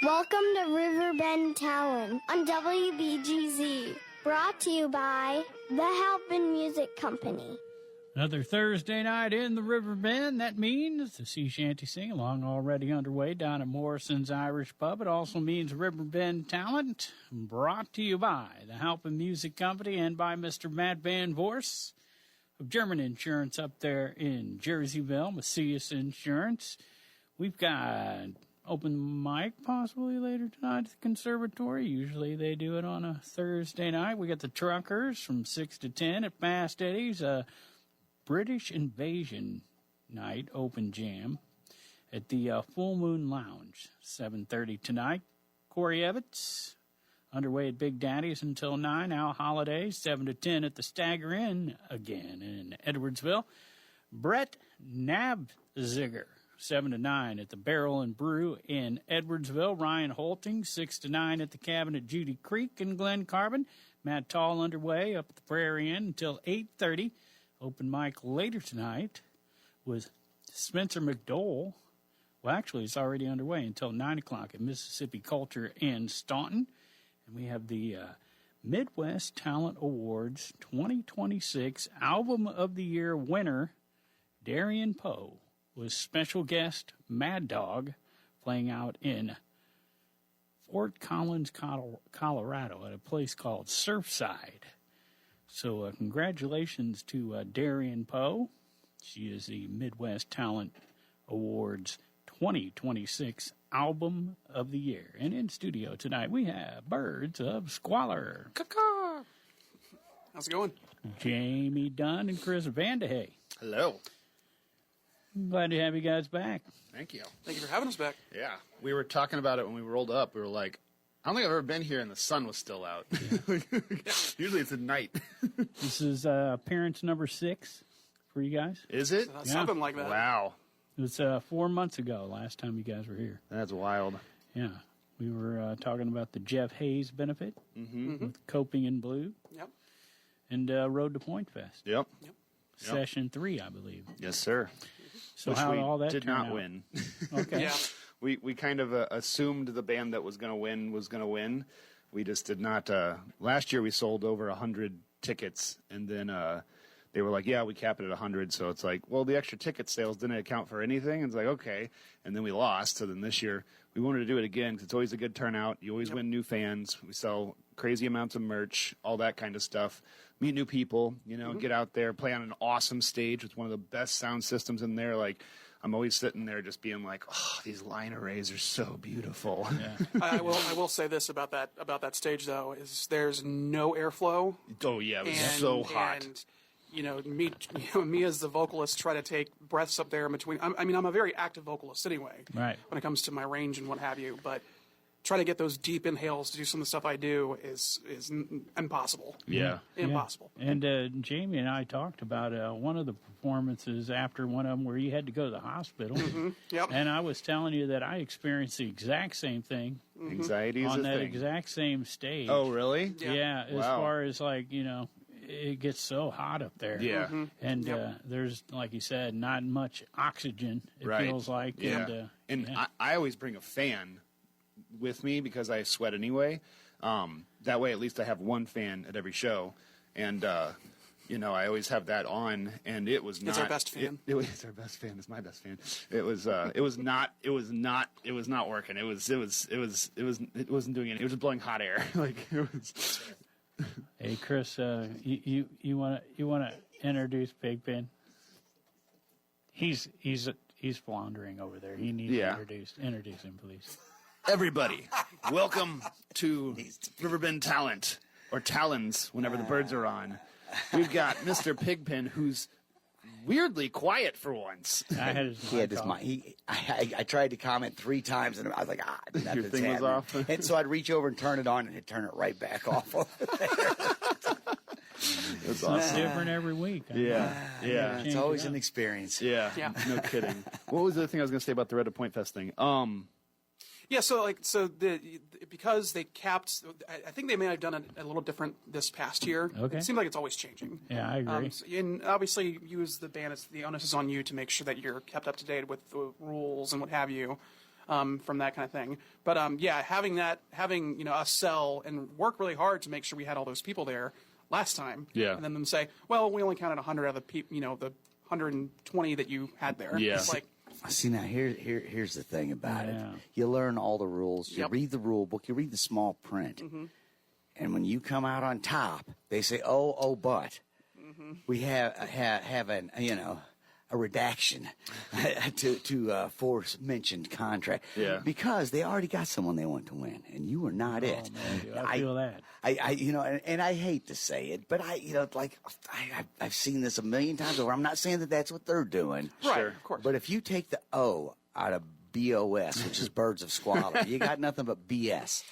Welcome to Riverbend Talent on WBGZ. Brought to you by the Halpin Music Company. Another Thursday night in the Riverbend. That means the Sea Shanty Sing-Along already underway down at Morrison's Irish Pub. It also means Riverbend Talent, brought to you by the Halpin Music Company and by Mr. Matt Van Voorhis of German Insurance up there in Jerseyville, Macias Insurance. We've got open mic possibly later tonight at the Conservatory. Usually they do it on a Thursday night. We got the Truckers from 6 to 10 at Fast Eddie's. British Invasion Night Open Jam at the Full Moon Lounge, 7:30 tonight. Corey Evans, underway at Big Daddy's until 9. Al Holiday, 7 to 10 at the Stagger Inn, again in Edwardsville. Brett Nabziger, 7 to 9 at the Barrel and Brew in Edwardsville. Ryan Holting, 6 to 9 at the Cabin at Judy Creek in Glen Carbon. Matt Tall underway up at the Prairie Inn until 8:30. Open mic later tonight with Spencer McDowell. Well, actually, it's already underway until 9 o'clock at Mississippi Culture in Staunton. And we have the Midwest Talent Awards 2026 Album of the Year winner, Darian Poe, with special guest Mad Dog playing out in Fort Collins, Colorado at a place called Surfside. So congratulations to Darian Poe. She is the Midwest Talent Awards 2026 Album of the Year. And in studio tonight we have Birds of Squalor. Caw-caw. How's it going? Jamie Dunn and Chris Vandehey. Hello. Glad to have you guys back. Thank you. Thank you for having us back. Yeah. We were talking about it when we rolled up. We were like, I don't think I've ever been here and the sun was still out. Usually it's at night. This is appearance number 6 for you guys. Is it? Something like that. Wow. It was 4 months ago last time you guys were here. That's wild. Yeah. We were talking about the Jeff Hayes benefit with Coping in Blue. Yep. And Road to Point Fest. Yep. Session 3, I believe. Yes, sir. So Which how we all that did turn not out? win. Okay. Yeah. We kind of assumed the band that was going to win was going to win. We just did not. Last year we sold over 100 tickets, and then they were like, yeah, we cap it at 100. So it's like, well, the extra ticket sales didn't account for anything. And it's like, okay. And then we lost. So then this year we wanted to do it again because it's always a good turnout. You always win new fans. We sell crazy amounts of merch, all that kind of stuff. Meet new people, get out there, play on an awesome stage with one of the best sound systems in there. Like, I'm always sitting there just being like, oh, these line arrays are so beautiful. Yeah. I will say this about that stage though, is there's no airflow. Oh yeah, it was so hot. And me as the vocalist try to take breaths up there in between. I'm a very active vocalist anyway. Right. When it comes to my range and what have you, but try to get those deep inhales to do some of the stuff I do is impossible. Yeah. Impossible. Yeah. And Jamie and I talked about one of the performances after one of them where you had to go to the hospital. Yep. And I was telling you that I experienced the exact same thing Anxiety is on a that thing. exact same stage. Oh, really? Yeah, as Wow. far as like, it gets so hot up there. Yeah. And there's, like you said, not much oxygen, it Right. feels like. Yeah. And, I always bring a fan with me because I sweat anyway. That way, at least I have one fan at every show, and I always have that on. And it was not. It's our best fan. It's our best fan. It's my best fan. It was not working. It wasn't doing anything. It was just blowing hot air. Like it was. Hey, Chris, you want to introduce Pigpen? He's floundering over there. He needs to introduce him, please. Everybody, welcome to Riverbend Talent, or Talons, whenever the birds are on. We've got Mr. Pigpen, who's weirdly quiet for once. I had his He had his mic. I tried to comment 3 times, and I was like, nothing's Your thing was happening. off? And so I'd reach over and turn it on, and it'd turn it right back off. That's It's awesome. different every week. Yeah. It's always an experience. Yeah, no kidding. What was the other thing I was going to say about the Red to Point Fest thing? Yeah, because they capped, I think they may have done it a little different this past year. Okay. It seems like it's always changing. Yeah, I agree. And obviously, you as the band, the onus is on you to make sure that you're kept up to date with the rules and what have you. from that kind of thing. But having us sell and work really hard to make sure we had all those people there last time. Yeah. And then them say, well, we only counted 100 out of the the 120 that you had there. Yeah. It's like, See, now here's the thing about it. Yeah. You learn all the rules. You Yep. read the rule book. You read the small print. And when you come out on top, they say, but we have an, a redaction to force mentioned contract. Yeah. Because they already got someone they want to win, and you are not it. Man, dude, I feel that. And I hate to say it, but I've seen this a million times over. I'm not saying that that's what they're doing. right, Sure. of course. But if you take the O out of BOS, which is Birds of Squalor, you got nothing but BS.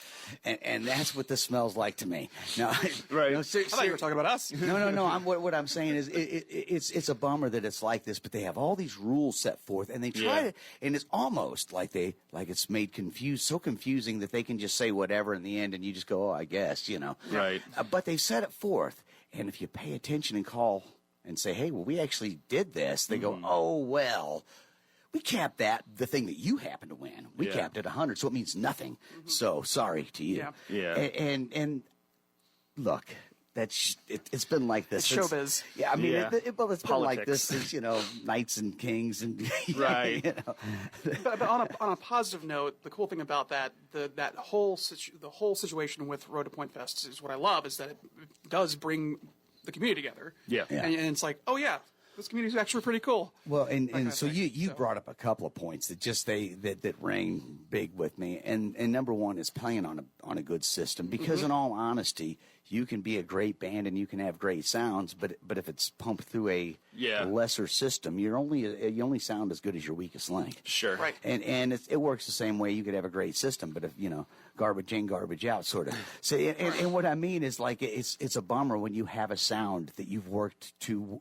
And that's what this smells like to me. No, Right. No, I thought you were talking about us. No. What I'm saying is it's a bummer that it's like this, but they have all these rules set forth, and they try to, and it's almost like it's made so confusing that they can just say whatever in the end, and you just go, I guess, Right. But they've set it forth, and if you pay attention and call and say, hey, well, we actually did this, they go, oh, well. We capped the thing that you happen to win. We capped it 100, so it means nothing. So sorry to you. Yeah. And look, it's been like this. It's showbiz. Yeah, I mean, Yeah. it's been like Politics. this since knights and kings and Right. But on a positive note, the cool thing about that whole situation with Road to Point Fest is what I love is that it does bring the community together. Yeah. And it's like, oh yeah, this community is actually pretty cool. Well, kind and of so thing. you brought up a couple of points that that rang big with me, and number one is playing on a good system, because in all honesty, you can be a great band and you can have great sounds, but if it's pumped through a lesser system, you only sound as good as your weakest link. Sure. Right. And it works the same way. You could have a great system, but if garbage in, garbage out, sort of. So and what I mean is, like, it's a bummer when you have a sound that you've worked to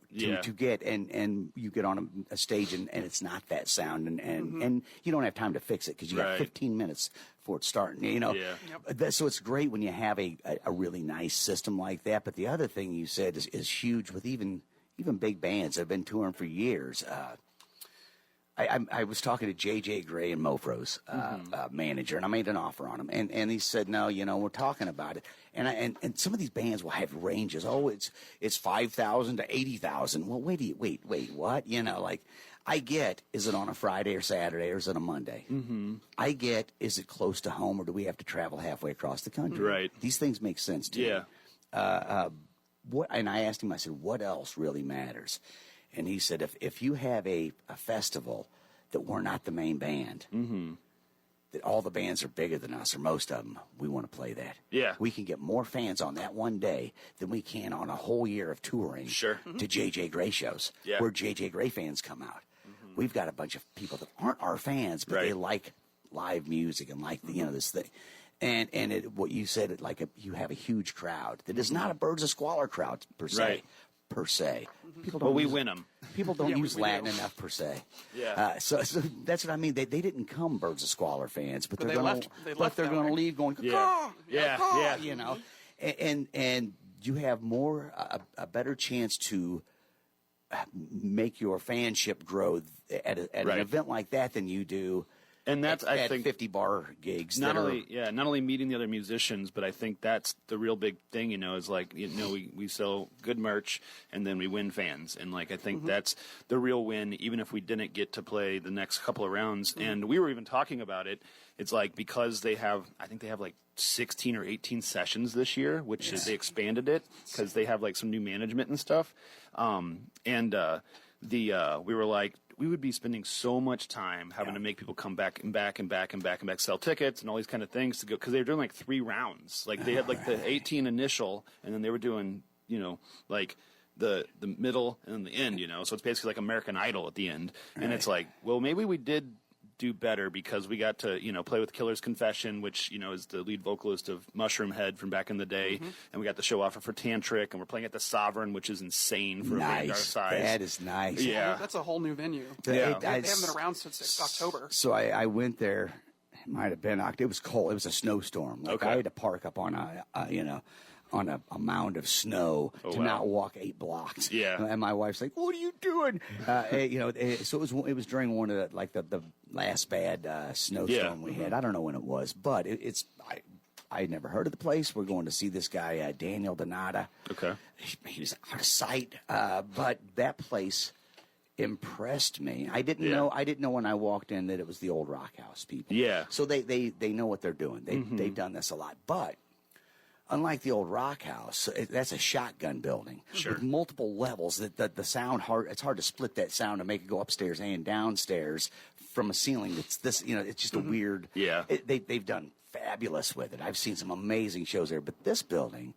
get, and you get on a stage and it's not that sound, and you don't have time to fix it because you got 15 minutes before it's starting. So it's great when you have a really nice system like that. But the other thing you said is huge with even big bands that have been touring for years. I was talking to J.J. Gray and Mofro's manager, and I made an offer on him, and he said, no, we're talking about it, and some of these bands will have ranges. Oh, it's 5,000 to 80,000. Well, wait, what? Like, I get, is it on a Friday or Saturday or is it a Monday? Mm-hmm. I get, is it close to home or do we have to travel halfway across the country? Right. These things make sense to me. And I asked him, I said, what else really matters? And he said, if you have a festival that we're not the main band, that all the bands are bigger than us, or most of them, we want to play that. Yeah. We can get more fans on that one day than we can on a whole year of touring to J.J. Gray shows, where J.J. Gray fans come out. We've got a bunch of people that aren't our fans, but they like live music and like this thing. And what you said, you have a huge crowd that is not a Birds of Squalor crowd per se. Right. Per se, people don't. But we win them. People don't use we Latin do. enough per se. Yeah. So that's what I mean. They didn't come Birds of Squalor fans, but they're they going left- to. they But left they're that going to way. leave going. Yeah. Yeah. And you have a better chance to make your fanship grow at an event like that than you do. And that's, I at think, 50 bar gigs. not only meeting the other musicians, but I think that's the real big thing, is like, we sell good merch and then we win fans. And like, I think that's the real win, even if we didn't get to play the next couple of rounds. And we were even talking about it. It's like, because I think they have like 16 or 18 sessions this year, which is, they expanded it because they have like some new management and stuff. We were like, we would be spending so much time having to make people come back and back and back and back and back, sell tickets and all these kind of things to go, because they were doing like 3 rounds. Like they had like the 18 initial, and then they were doing, like the middle and then the end, So it's basically like American Idol at the end. And it's like, well, maybe we did do better because we got to, play with Killer's Confession, which, is the lead vocalist of Mushroom Head from back in the day. And we got the show offer for Tantric, and we're playing at the Sovereign, which is insane for a band our size. That is nice. Yeah. That's a whole new venue. Yeah. They haven't been around since October. So I went there. It might have been October. It was cold. It was a snowstorm. Like, Okay. I had to park up on on a mound of snow to not walk 8 blocks. Yeah. And my wife's like, "What are you doing?" So it was during one of the last bad snowstorm we had. I don't know when it was, but I had never heard of the place. We're going to see this guy, Daniel Donata. Okay. He was out of sight, but that place impressed me. I didn't know when I walked in that it was the old Rock House people. Yeah. So they know what they're doing. They've done this a lot, but unlike the old Rock House, that's a shotgun building with multiple levels. That the sound it's hard to split that sound and make it go upstairs and downstairs from a ceiling. It's this, it's just a weird. Yeah. They've done fabulous with it. I've seen some amazing shows there, but this building.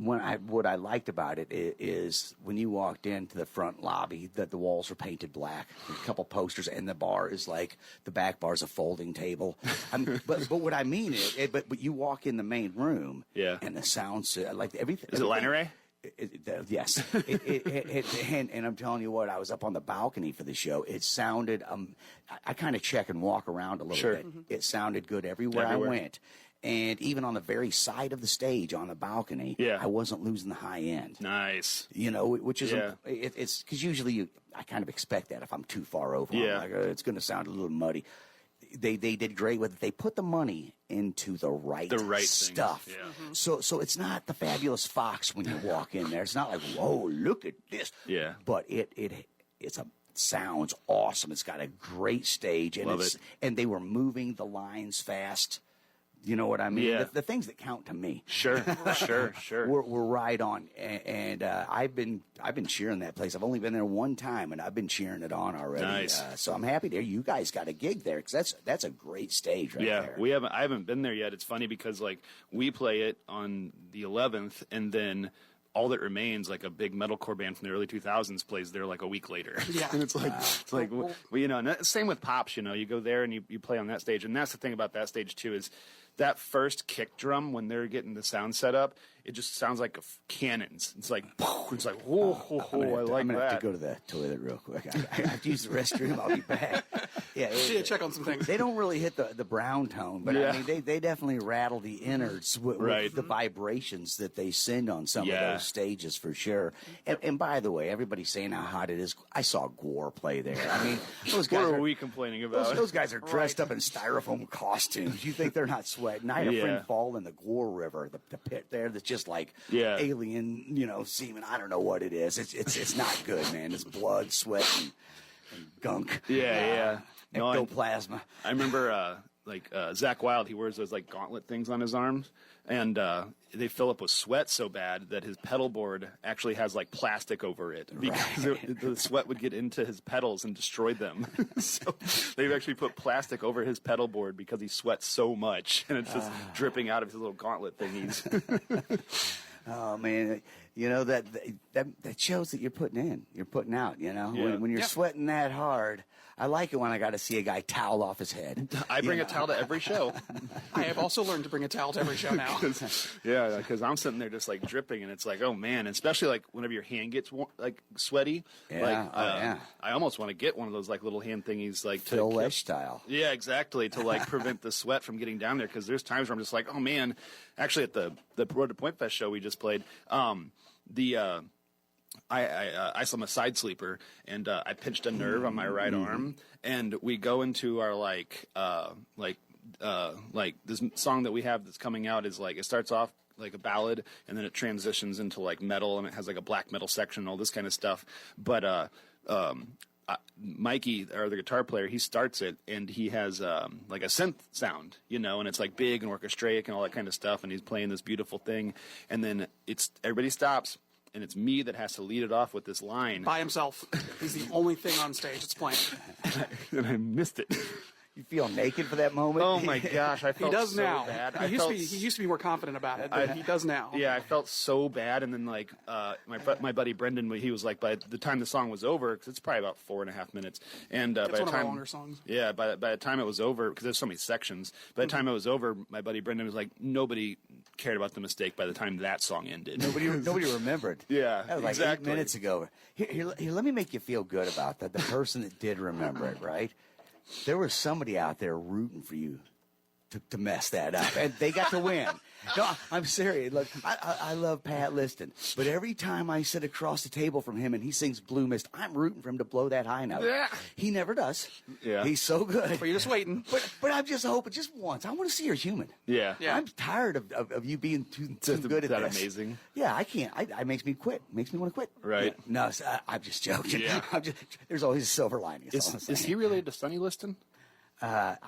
What I liked about it is when you walked into the front lobby, that the walls were painted black, a couple posters, and the bar is like the back bar is a folding table. But what I mean is, but you walk in the main room, and the sounds like everything. Is it line array? Yes, and I'm telling you what, I was up on the balcony for the show. It sounded. I kind of check and walk around a little bit. It sounded good everywhere I went. And even on the very side of the stage on the balcony, I wasn't losing the high end. Nice. Which is it's because usually I kind of expect that if I'm too far over. I'm like, it's going to sound a little muddy. They did great with it. They put the money into the right stuff. Yeah. So it's not the Fabulous Fox when you walk in there. It's not like, whoa, look at this. Yeah. But sounds awesome. It's got a great stage, and and they were moving the lines fast. You know what I mean? Yeah. The things that count to me. Sure. We're right on, and I've been cheering that place. I've only been there one time, and I've been cheering it on already. Nice. So I'm happy there. You guys got a gig there because that's a great stage right there. Yeah, I haven't been there yet. It's funny because like we play it on the 11th, and then All That Remains, like a big metalcore band from the early 2000s, plays there like a week later. Yeah. And it's like, and same with Pops, you go there and you play on that stage. And that's the thing about that stage too, is that first kick drum when they're getting the sound set up, it just sounds like cannons. It's like, whoa, I like I'm that. going to have to go to the toilet real quick. I have to use the restroom. I'll be back. Yeah, check on some things. They don't really hit the brown tone, but I mean, they definitely rattle the innards with the vibrations that they send on some of those stages for sure. And by the way, everybody's saying how hot it is. I saw Gore play there. I mean, those guys what are we complaining about? Those guys are dressed up in styrofoam costumes. You think they're not sweating? I had a friend fall in the Gore River, the pit there that's just like alien, semen. I don't know what it is. It's not good, man. It's blood, sweat, and gunk. Ectoplasma. I remember Zach Wilde, he wears those like gauntlet things on his arms, and they fill up with sweat so bad that his pedal board actually has like plastic over it because the sweat would get into his pedals and destroy them. So they've actually put plastic over his pedal board because he sweats so much, and it's just dripping out of his little gauntlet thingies. Oh man, that shows that you're putting in, you're putting out. When you're sweating that hard. I like it when I got to see a guy towel off his head. I bring a towel to every show. I have also learned to bring a towel to every show now. Because I'm sitting there just like dripping, and it's like, oh man, especially like whenever your hand gets like sweaty. I almost want to get one of those like little hand thingies, like Phil Lesh style. Yeah, exactly, to like prevent the sweat from getting down there. Because there's times where I'm just like, oh man, actually at the Road to Point Fest show we just played, I'm a side sleeper, and I pinched a nerve on my right arm, and we go into our this song that we have that's coming out is like, it starts off like a ballad, and then it transitions into like metal, and it has like a black metal section and all this kind of stuff. But Mikey, or the guitar player, he starts it, and he has like a synth sound, and it's like big and orchestraic and all that kind of stuff, and he's playing this beautiful thing, and then everybody stops. And it's me that has to lead it off with this line. By himself. He's the only thing on stage that's playing. And I missed it. You feel naked for that moment? Oh my gosh, I felt so bad. He used to be more confident about it, but he does now. Yeah, I felt so bad, and then like my buddy Brendan, he was like, by the time the song was over, because it's probably about 4.5 minutes, and by the time, one of our longer songs. Yeah, by the time it was over, because there's so many sections. By the time it was over, my buddy Brendan was like, nobody cared about the mistake by the time that song ended. Nobody remembered. Yeah, that was like exactly. 8 minutes ago. Here, let me make you feel good about that. The person that did remember it, right? There was somebody out there rooting for you to mess that up, and they got to win. No, I'm serious. Look, I love Pat Liston, but every time I sit across the table from him and he sings Blue Mist, I'm rooting for him to blow that high note. Yeah. He never does. Yeah. He's so good. But you're just waiting. But I'm just hoping, just once, I want to see you're human. Yeah. Yeah. I'm tired of you being too good at that this. amazing? Yeah, I can't. It makes me quit. Makes me want to quit. Right. No, I'm just joking. Yeah. There's always a silver lining. Is he related to Sonny Liston? I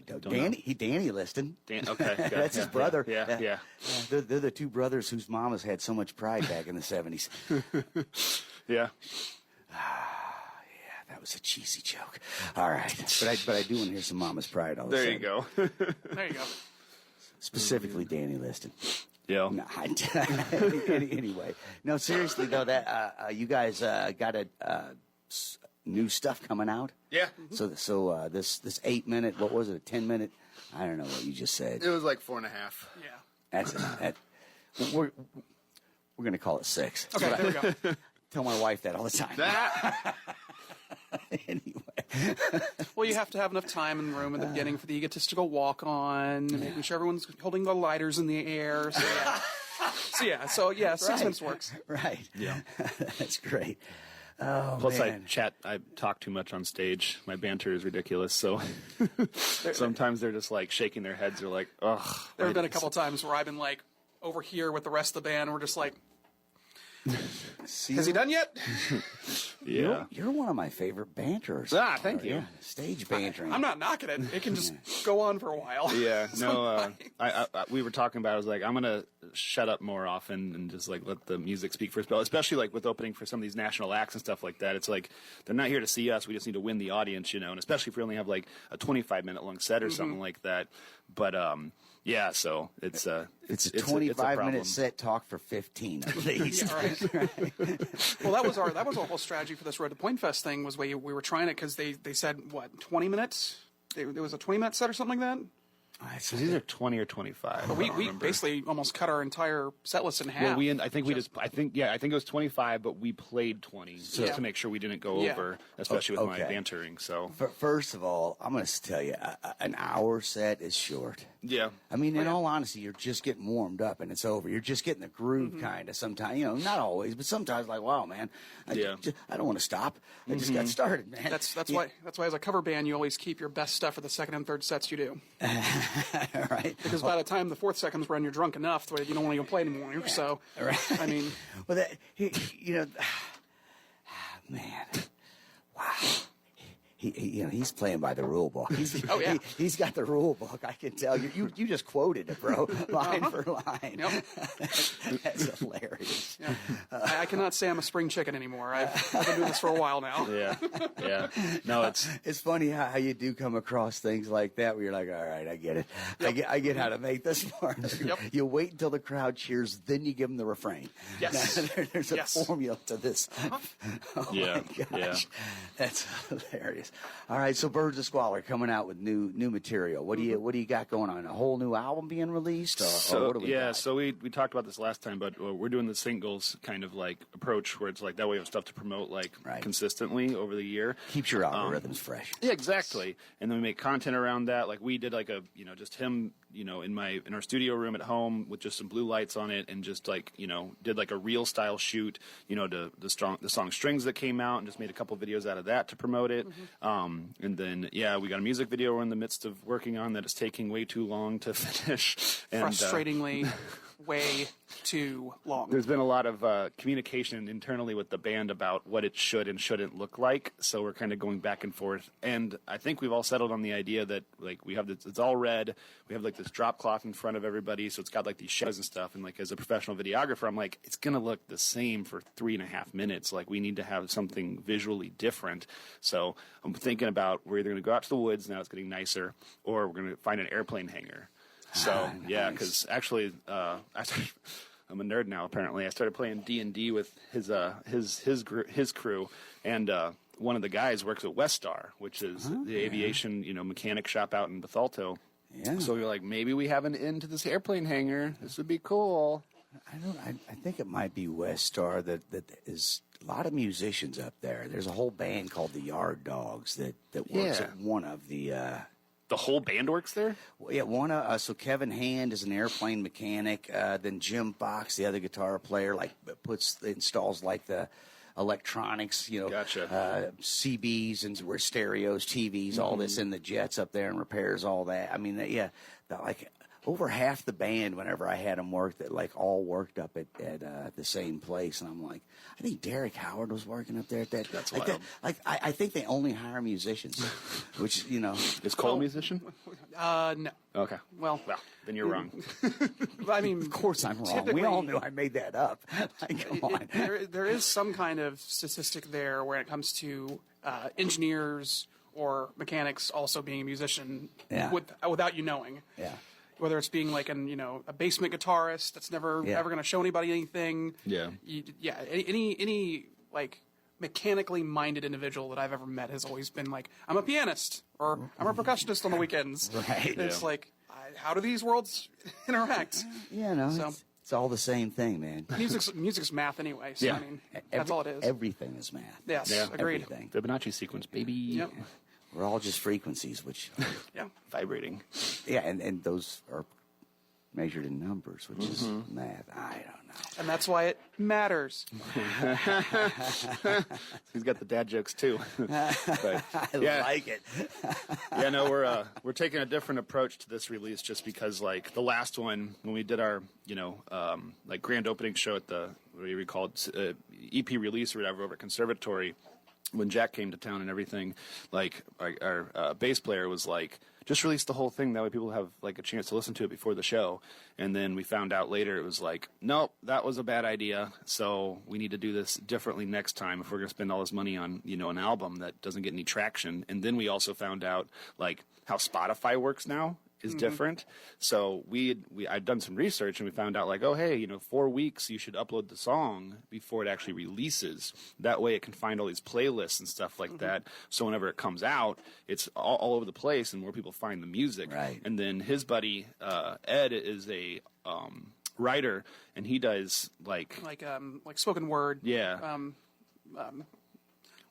don't know. Danny Liston. Okay. That's his brother. Yeah. They're the two brothers whose mamas had so much pride back in the 70s. Yeah. That was a cheesy joke. All right. But I do want to hear some mama's pride all of a There sudden. you go. There you go. Specifically Danny Liston. Yeah. No, anyway. No, seriously, though, that you guys got new stuff coming out? Yeah. So this 8-minute, what was it, a 10-minute? I don't know what you just said. It was like 4.5. Yeah. We're going to call it 6. Okay, there we go. Tell my wife that all the time. Anyway. Well, you have to have enough time in the room in the beginning for the egotistical walk on, making sure everyone's holding the lighters in the air. So yeah. 6 minutes works. Right. Yeah. That's great. Oh, Plus, man. I talk too much on stage. My banter is ridiculous, so sometimes they're just like shaking their heads. They're like, ugh. There have been a couple times where I've been like over here with the rest of the band, and we're just like, has he done yet? Yeah. You're one of my favorite banterers. Thank you. Yeah, stage bantering. I'm not knocking it. It can just go on for a while. Yeah, no, we were talking about it. I was like, I'm going to shut up more often and just like let the music speak for itself, especially like with opening for some of these national acts and stuff like that. It's like they're not here to see us. We just need to win the audience, and especially if we only have like a 25-minute long set or something like that. But yeah, so it's a 25-minute set, talk for 15 at least. Yeah, right. Well, that was our whole strategy for this Road to Point Fest thing. Was we were trying it because they said what 20 minutes. There was a 20-minute set or something like that. So these are 20 or 25. But we basically almost cut our entire set list in half. Well, I think it was 25, but we played 20 just to make sure we didn't go over, especially with my bantering. So First of all, I'm going to tell you, an hour set is short. yeah, I mean, in all honesty, you're just getting warmed up and it's over. You're just getting the groove kind of sometimes, not always, but sometimes like, wow, man, I don't want to stop. I just got started, man. That's why as a cover band you always keep your best stuff for the second and third sets you do. Right. Because by the time the fourth second's run, you're drunk enough that you don't want to play anymore. So, Right. I mean, well, man, wow. He's playing by the rule book. He's got the rule book. I can tell you. You just quoted it, bro, line for line. Yep. That's hilarious. Yeah. I cannot say I'm a spring chicken anymore. I've been doing this for a while now. yeah. No, it's funny how you do come across things like that where you're like, all right, I get it. Yep. I get how to make this work. Yep. You wait until the crowd cheers, then you give them the refrain. Yes. There's a formula to this. Oh Yeah. my gosh. Yeah. That's hilarious. All right, so Birds of Squalor coming out with new material. What do you got going on? A whole new album being released? Or what do we got? So we talked about this last time, but we're doing the singles kind of like approach where it's like that way we have stuff to promote consistently over the year. Keeps your algorithms fresh. Yeah, exactly. And then we make content around that. Like we did like a just him in our studio room at home with just some blue lights on it, and just like did like a real style shoot to the song Strings that came out, and just made a couple videos out of that to promote it. And then we got a music video we're in the midst of working on that is taking way too long to finish. And, frustratingly way too long. There's been a lot of communication internally with the band about what it should and shouldn't look like, so we're kind of going back and forth. And I think we've all settled on the idea that like we have it's all red. We have like this drop cloth in front of everybody, so it's got like these shadows and stuff. And like as a professional videographer, I'm like, it's gonna look the same for 3.5 minutes. Like we need to have something visually different. So I'm thinking about we're either gonna go out to the woods now it's getting nicer, or we're gonna find an airplane hangar. So nice. Because actually, I'm a nerd now. Apparently, I started playing D&D with his crew, and one of the guys works at Westar, which is the aviation mechanic shop out in Bethalto. Yeah. So we're like, maybe we have an in to this airplane hangar. This would be cool. I think it might be Westar that is a lot of musicians up there. There's a whole band called the Yard Dogs that works at one of the The whole band works there? Well, yeah, so Kevin Hand is an airplane mechanic. Then Jim Box, the other guitar player, like installs like the electronics, Gotcha. CBs and where stereos, TVs, all this in the jets up there and repairs all that. I mean, like over half the band, whenever I had them work, that like all worked up at the same place, and I'm like, I think Derek Howard was working up there at that. That's like wild. I think they only hire musicians, which Is Cole a musician? No. Okay. Well, then you're wrong. I mean, of course I'm wrong. We all knew I made that up. Like, come on. there is some kind of statistic there when it comes to engineers or mechanics also being a musician without you knowing. Yeah. Whether it's being like a basement guitarist that's never ever going to show anybody anything. Yeah. Any like mechanically minded individual that I've ever met has always been like, I'm a pianist or I'm a percussionist on the weekends. Right. It's like, how do these worlds interact? Yeah, no, So- it's all the same thing, man. Music's math anyway. So I mean, that's all it is. Everything is math. Yes, Yeah. agreed. Everything. Fibonacci sequence, baby. Yep. We're all just frequencies, which, Yeah. Vibrating. yeah, and those are measured in numbers, which is math. I don't know. And that's why it matters. He's got the dad jokes too. But, I yeah. like it. Yeah, no, we're taking a different approach to this release just because, like, the last one, when we did our, like, grand opening show at the, what do you recall it, EP release or whatever over at Conservatory, when Jack came to town and everything, like, our bass player was like, just release the whole thing. That way people have, like, a chance to listen to it before the show. And then we found out later it was like, nope, that was a bad idea. So we need to do this differently next time if we're going to spend all this money on, an album that doesn't get any traction. And then we also found out, like, how Spotify works now is different. So I'd done some research and we found out, like, oh, hey, 4 weeks you should upload the song before it actually releases. That way it can find all these playlists and stuff like that. So whenever it comes out, it's all over the place and more people find the music. Right. And then his buddy Ed is a writer, and he does like spoken word. Yeah.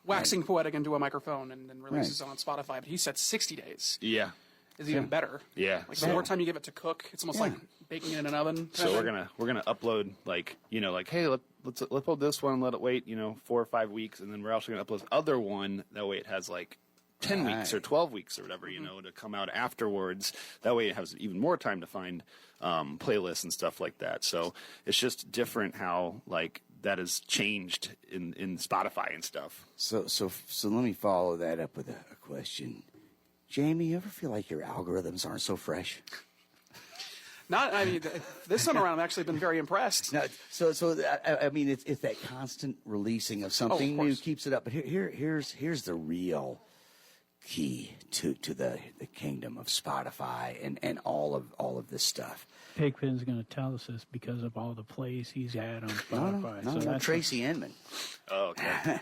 Waxing poetic into a microphone and then releases it on Spotify. But he said 60 days Yeah. is even better. Yeah. Like the more time you give it to cook, it's almost like baking it in an oven. So we're gonna upload like hey, let's upload this one, let it wait 4 or 5 weeks, and then we're also gonna upload this other one. That way it has like 10 weeks or 12 weeks or whatever to come out afterwards. That way it has even more time to find playlists and stuff like that. So it's just different how like that has changed in Spotify and stuff. So let me follow that up with a question. Jamie, you ever feel like your algorithms aren't so fresh? This time around I've actually been very impressed. No, I mean, it's that constant releasing of something new keeps it up. But here's the real key to the kingdom of Spotify and all of this stuff. Pigpen's going to tell us this because of all the plays he's had on Spotify. No, Tracy Inman. Oh, okay.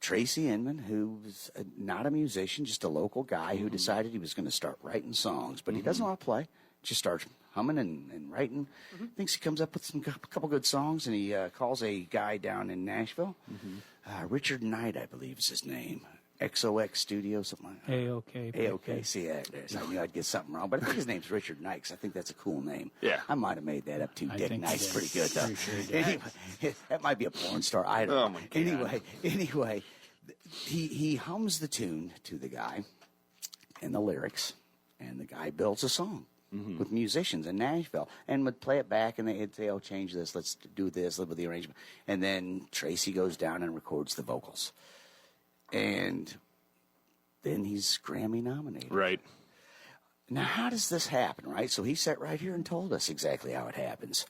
Tracy Inman, who's not a musician, just a local guy who decided he was going to start writing songs, but he doesn't want to play. Just starts humming and writing. Thinks he comes up with a couple good songs, and he calls a guy down in Nashville. Richard Knight, I believe is his name. XOX Studio, something like that. A-OK. A-OK. See, I knew I'd get something wrong, but I think his name's Richard Knight, 'cause I think that's a cool name. Yeah. I might have made that up too. I Dick think Knight's you pretty did. good, though. Pretty sure you did. Anyway, that might be a porn star. I don't Oh, know. my God. Anyway, he hums the tune to the guy and the lyrics, and the guy builds a song with musicians in Nashville and would play it back, and they'd say, oh, change this, let's do this, live with the arrangement. And then Tracy goes down and records the vocals. And then he's Grammy nominated. Right. Now, how does this happen, right? So he sat right here and told us exactly how it happens.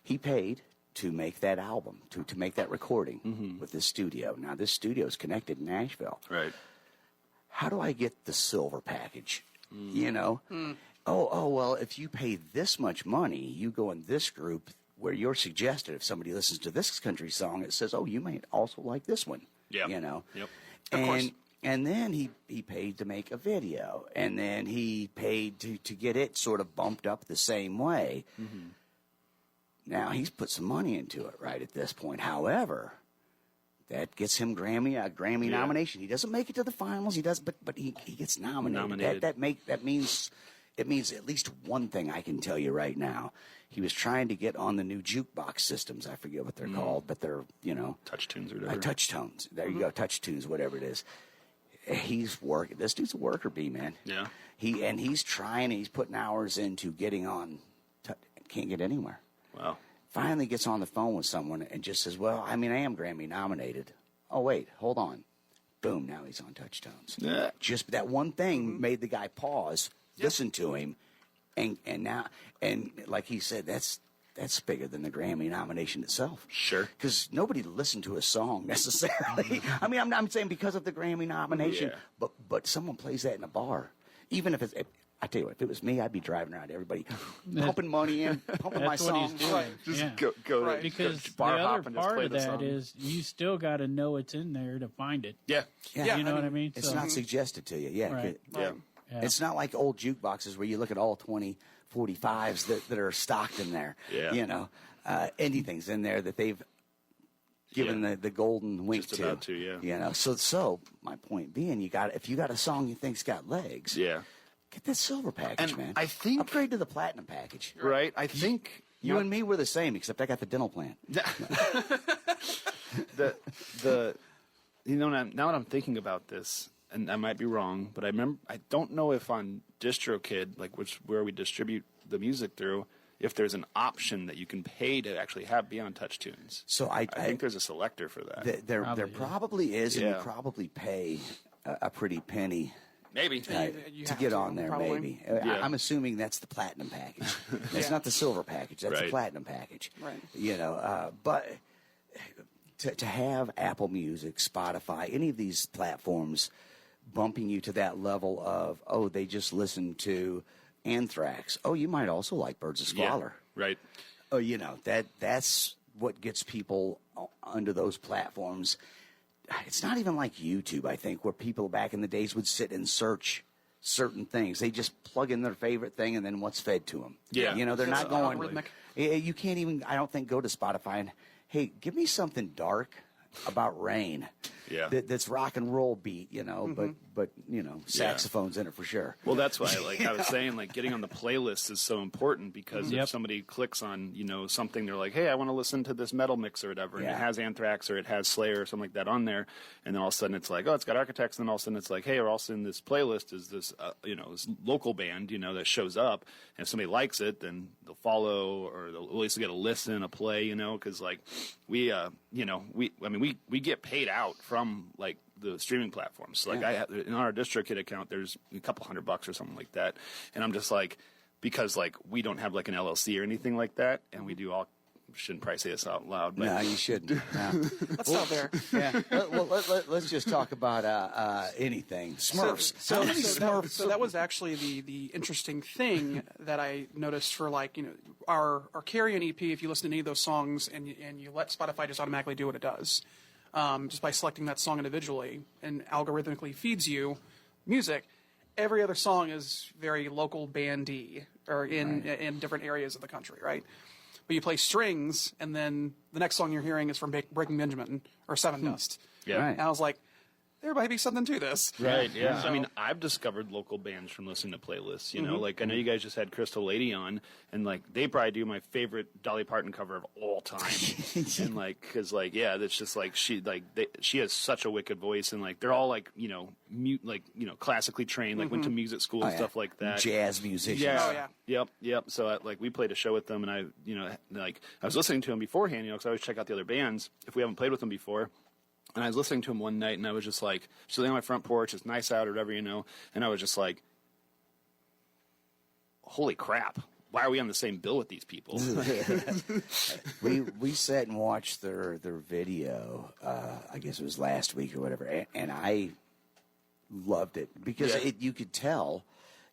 He paid to make that album, to make that recording with this studio. Now, this studio is connected in Nashville. Right. How do I get the silver package? Oh, well, if you pay this much money, you go in this group where you're suggested, if somebody listens to this country song, it says, oh, you might also like this one. Yeah. Yep. Of course. And then he paid to make a video, and then he paid to get it sort of bumped up the same way. Now, he's put some money into it right at this point. However, that gets him a Grammy nomination. He doesn't make it to the finals. He does, but he gets nominated. That means it means at least one thing I can tell you right now. He was trying to get on the new jukebox systems. I forget what they're called, but they're Touch Tunes or whatever. Touch Tones. There you go, Touch Tunes, whatever it is. He's working. This dude's a worker bee, man. Yeah. He's trying. He's putting hours into getting on. Can't get anywhere. Wow. Finally gets on the phone with someone and just says, well, I am Grammy nominated. Oh, wait, hold on. Boom, now he's on Touch Tones. Yeah. Just that one thing made the guy pause, listen to him, and now, and like he said, that's bigger than the Grammy nomination itself. Sure. Because nobody listened to a song necessarily. I mean, I'm saying because of the Grammy nomination, but someone plays that in a bar. Even if it's... I tell you what, if it was me, I'd be driving around everybody, pumping money in, pumping my songs. Just go Right. Because to bar the hop other and just part play of the that song. is you still got to know it's in there to find it. Yeah. Yeah, You know what I mean? It's So- not suggested to you. Yeah. Right. Yeah. Yeah. It's not like old jukeboxes where you look at all 20 45s that are stocked in there. Yeah. Anything's in there that they've given the golden wink Just to. about to, yeah. So my point being, if you got a song you think's got legs, Yeah. get that silver package, And man. I think- upgrade to the platinum package. Right. I think You and me were the same, except I got the dental plan. Now that I'm thinking about this, and I might be wrong, but I don't know if on DistroKid, where we distribute the music through, if there's an option that you can pay to actually be on Touch Tunes. So I think there's a selector for that. There probably is, and Yeah. you probably pay a pretty penny. Maybe. You To have get on there, probably. maybe. Yeah. I'm assuming that's the platinum package. It's not the silver package. That's the Right. platinum package. Right. But to have Apple Music, Spotify, any of these platforms bumping you to that level of, oh, they just listened to Anthrax. Oh, you might also like Birds of Squalor. Yeah. Right. Oh, that's what gets people under those platforms. It's not even like YouTube, I think, where people back in the days would sit and search certain things. They just plug in their favorite thing and then what's fed to them. Yeah. They're It's not going. algorithmic. You can't even, I don't think, go to Spotify and, hey, give me something dark about rain. Yeah. That's rock and roll beat, but saxophones in it for sure. Well, that's why, I was saying, getting on the playlist is so important because Yep. if somebody clicks on, something, they're like, hey, I want to listen to this metal mix or whatever, and it Yeah. has Anthrax or it has Slayer or something like that on there, and then all of a sudden it's like, oh, it's got Architects, and then all of a sudden it's like, hey, or also in this playlist is this, this local band, that shows up, and if somebody likes it, then they'll follow, or they'll at least get a listen, a play, because we get paid out from the streaming platforms. So, in our DistroKid account, there's a couple $100 or something like that, and I'm just because we don't have an LLC or anything like that, and we do all. Shouldn't probably say this out loud. But No, you shouldn't. No. That's not there. Yeah. Well, let's just talk about anything. Smurfs. So that was actually the interesting thing that I noticed for our Carrion EP. If you listen to any of those songs and you let Spotify just automatically do what it does, just by selecting that song individually and algorithmically feeds you music. Every other song is very local bandy or in different areas of the country, right? But you play strings, and then the next song you're hearing is from Breaking Benjamin or Seven Dust. Yeah. Right. And I was like, there might be something to this. Right, yeah. So- I mean, I've discovered local bands from listening to playlists, I know you guys just had Crystal Lady on, and, they probably do my favorite Dolly Parton cover of all time. And, because, that's just, she has such a wicked voice, and, they're all, classically trained, went to music school and stuff like that. Jazz musicians. Yeah. Oh, yeah. Yep. So, we played a show with them, and I was listening to them beforehand, because I always check out the other bands if we haven't played with them before. And I was listening to him one night, and I was just sitting on my front porch, it's nice out or whatever, and I was just holy crap, why are we on the same bill with these people? We sat and watched their video, I guess it was last week or whatever, and I loved it because you could tell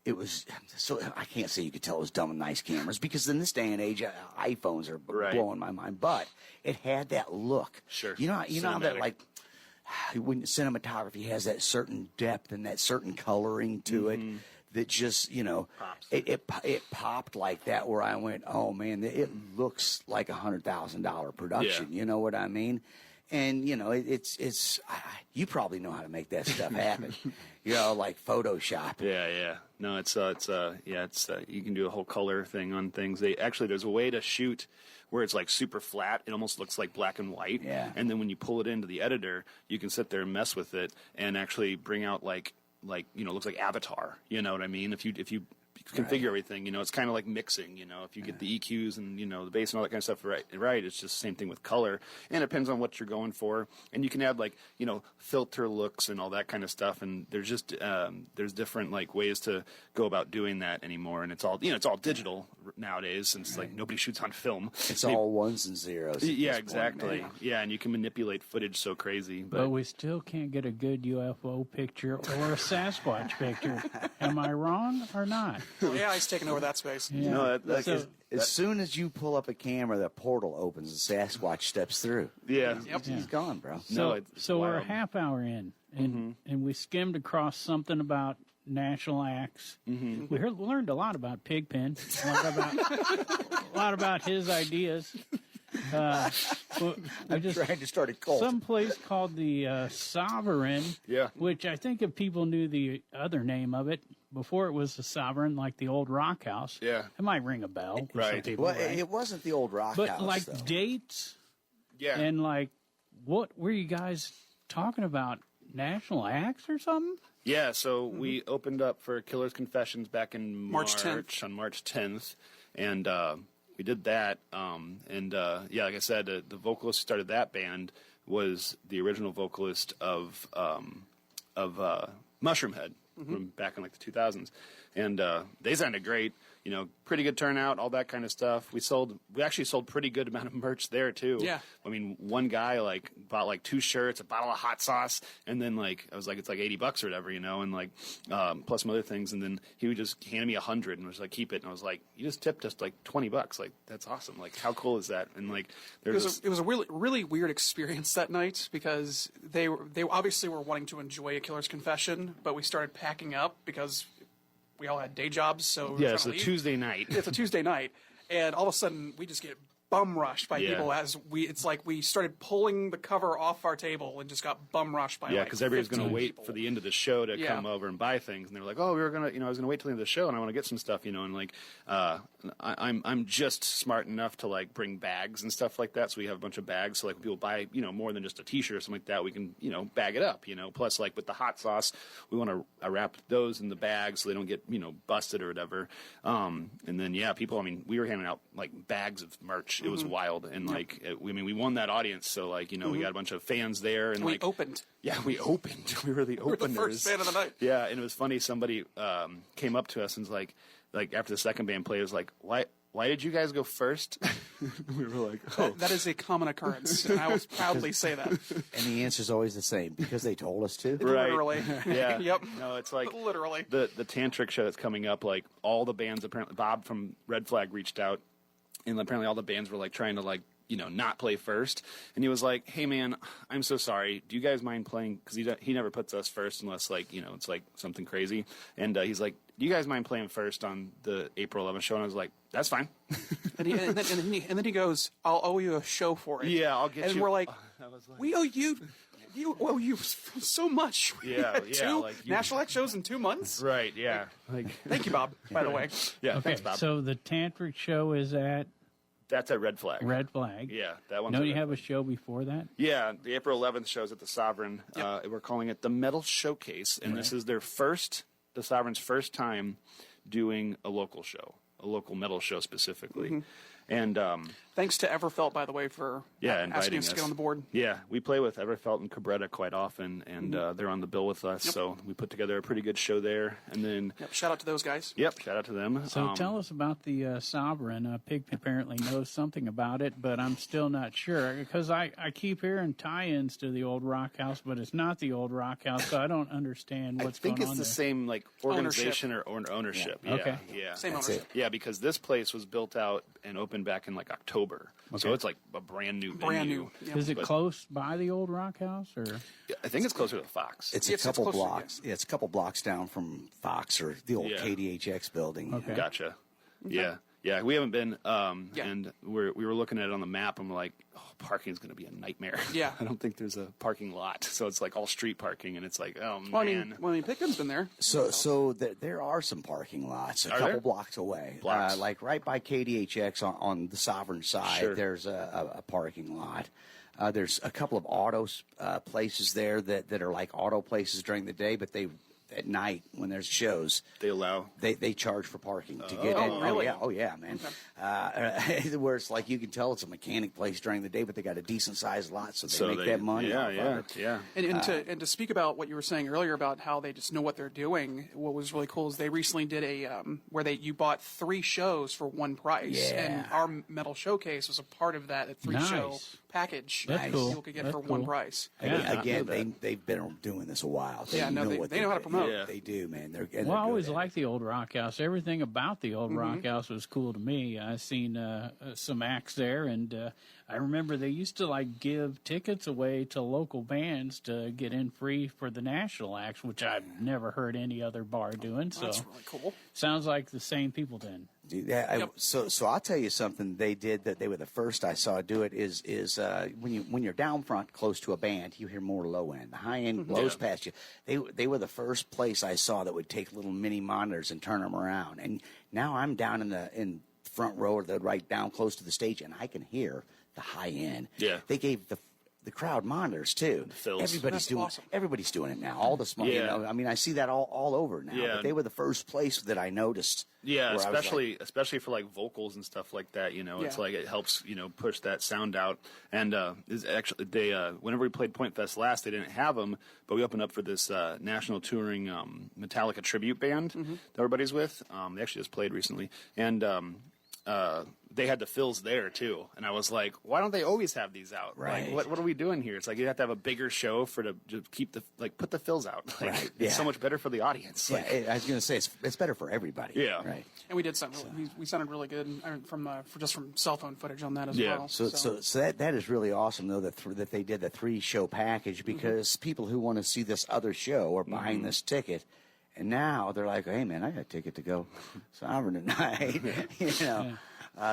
it was, so I can't say you could tell it was dumb and nice cameras because in this day and age, iPhones are blowing my mind, but it had that look. Sure. You know how that Cinematic. when cinematography has that certain depth and that certain coloring to it that just, Pops. it popped like that where I went, oh man, it looks like $100,000 production. Yeah. You know what I mean? And it's you probably know how to make that stuff happen. Like Photoshop. Yeah. No, it's you can do a whole color thing on things. There's a way to shoot where it's like super flat. It almost looks like black and white. Yeah. And then when you pull it into the editor, you can sit there and mess with it and actually bring out like looks like Avatar. You know what I mean? If you configure everything, it's kind of like mixing, if you get the EQs and, the bass and all that kind of stuff right, it's just the same thing with color. And it depends on what you're going for. And you can add filter looks and all that kind of stuff. And there's just, there's different ways to go about doing that anymore. And it's all, it's all digital nowadays since nobody shoots on film. It's all ones and zeros. Yeah, exactly. Yeah. And you can manipulate footage so crazy. But we still can't get a good UFO picture or a Sasquatch picture. Am I wrong or not? AI's taking over that space. Yeah. No, As soon as you pull up a camera, the portal opens and Sasquatch steps through. Yeah. He's gone, bro. So we're a half hour in, and we skimmed across something about national acts. Mm-hmm. We learned a lot about Pigpen, a lot about his ideas. I just tried to start a cult. Some place called the Sovereign, which I think if people knew the other name of it, before it was the Sovereign, like the old rock house, it might ring a bell. For some people, well, it wasn't the old rock house. But like dates, and what were you guys talking about? National acts or something? Yeah, so we opened up for Killer's Confessions back in March 10th. On March 10th, and we did that. Like I said, the vocalist who started that band was the original vocalist of Mushroomhead from back in the 2000s, and they sounded great. Pretty good turnout, all that kind of stuff. We actually sold pretty good amount of merch there too. Yeah. I mean, one guy bought 2 shirts, a bottle of hot sauce, and then I was like, it's like $80 or whatever, and plus some other things. And then he would just hand me 100 and was like, keep it. And I was like, you just tipped us $20. That's awesome. How cool is that? And it was a really, really weird experience that night because they obviously were wanting to enjoy A Killer's Confession, but we started packing up because we all had day jobs, so it's a Tuesday night. It's a Tuesday night, and all of a sudden we just get bum rushed by people as it's like we started pulling the cover off our table and just got bum rushed by because everybody's going to wait for the end of the show to come over and buy things, and they're like, oh, we were gonna, I was gonna wait till the end of the show, and I want to get some stuff, and I'm just smart enough to bring bags and stuff like that, so we have a bunch of bags, so when people buy more than just a T-shirt or something like that, we can bag it up, plus with the hot sauce, we want to wrap those in the bag so they don't get busted or whatever, and then people, we were handing out bags of merch. It was wild, and we won that audience. So we got a bunch of fans there, and we opened. Yeah, we opened. We were the openers. We were the first band of the night. Yeah, and it was funny. Somebody came up to us and was like after the second band played, was like, why did you guys go first? We were like, oh. That is a common occurrence, and I will proudly say that. And the answer is always the same, because they told us to. Right. Literally. Yeah. Yep. No, it's literally. The Tantric show that's coming up, all the bands, apparently, Bob from Red Flag reached out, and apparently all the bands were trying to not play first. And he was like, hey man, I'm so sorry. Do you guys mind playing? Cause he never puts us first unless it's something crazy. And he's like, do you guys mind playing first on the April 11th show? And I was like, that's fine. and then he goes, I'll owe you a show for it. Yeah, I'll get you. And we're like, we owe you. You owe you so much. Yeah, Two National Act shows in 2 months. Right. Yeah. Thank you, Bob. By the way. Yeah. Okay. Thanks, Bob. So the Tantric show is at. That's at Red Flag. Red Flag. Yeah, that one. Don't you have a show before that? Yeah, the April 11th show's at the Sovereign. Yep. We're calling it the Metal Showcase, and this is the Sovereign's first time doing a local show, a local metal show specifically. Mm-hmm. And thanks to Everfelt, by the way, for asking us to get on the board. Yeah, we play with Everfelt and Cabretta quite often, and they're on the bill with us. Yep. So we put together a pretty good show there. And then shout out to those guys. Yep, shout out to them. So tell us about the Sovereign. Pig apparently knows something about it, but I'm still not sure because I keep hearing tie-ins to the old rock house, but it's not the old rock house, so I don't understand what's going on. I think it's the same organization or ownership. Yeah. Okay. Yeah. Same ownership. Yeah, because this place was built out and opened back in October. Okay. So it's a brand new venue. Yep. Is it close by the old rock house, or? I think it's closer to the Fox. It's a couple blocks. Yeah, it's a couple blocks down from Fox or the old KDHX building. Okay. Gotcha. Yeah. Yeah, we haven't been, and we were looking at it on the map, and we're like, oh, parking's going to be a nightmare. Yeah. I don't think there's a parking lot, so it's like all street parking, and it's like, oh, Well, man. I mean, Pickham's been there. So there are some parking lots a couple blocks away. Like right by KDHX on the Sovereign side, there's a parking lot. There's a couple of auto places there that are like auto places during the day, but at night when there's shows, they charge for parking to get in. Really? Oh yeah, man. Okay. Where it's like you can tell it's a mechanic place during the day, but they got a decent sized lot, so they make that money. Yeah. And to speak about what you were saying earlier about how they just know what they're doing, what was really cool is they recently did a where you bought 3 shows for one price, and our metal showcase was a part of that 3-show package. That's cool. People could get for one price. Again, they've been doing this a while. They know how to promote. Yeah. They do, man. I always liked the old Rock House. Everything about the old Rock House was cool to me. I seen some acts there, and I remember they used to give tickets away to local bands to get in free for the national acts, which I've never heard any other bar doing. So that's really cool. Sounds like the same people then. So I'll tell you something they did that they were the first I saw do it is when you're down front close to a band, you hear more low end. The high end blows past you. They were the first place I saw that would take little mini monitors and turn them around. And now I'm down in front row or right down close to the stage, and I can hear the high end. Yeah. They gave the crowd monitors too. Everybody's doing it now. All the small. I mean, I see that all over now. Yeah. But they were the first place that I noticed. Yeah, especially for vocals and stuff like that. It's like it helps push that sound out. And is actually they whenever we played Point Fest last, they didn't have them, but we opened up for this national touring Metallica tribute band that everybody's with. They actually just played recently, and they had the fills there too, and I was like, why don't they always have these out? Right. Like, what are we doing here? It's like you have to have a bigger show to keep put the fills out. Right. It's so much better for the audience. Yeah, I was going to say it's better for everybody. Yeah. Right. And we did sound we sounded really good from cell phone footage on that as well. So that is really awesome though that they did the 3-show package because people who want to see this other show are buying this ticket. And now they're like, hey, man, I got a ticket to go Sovereign tonight.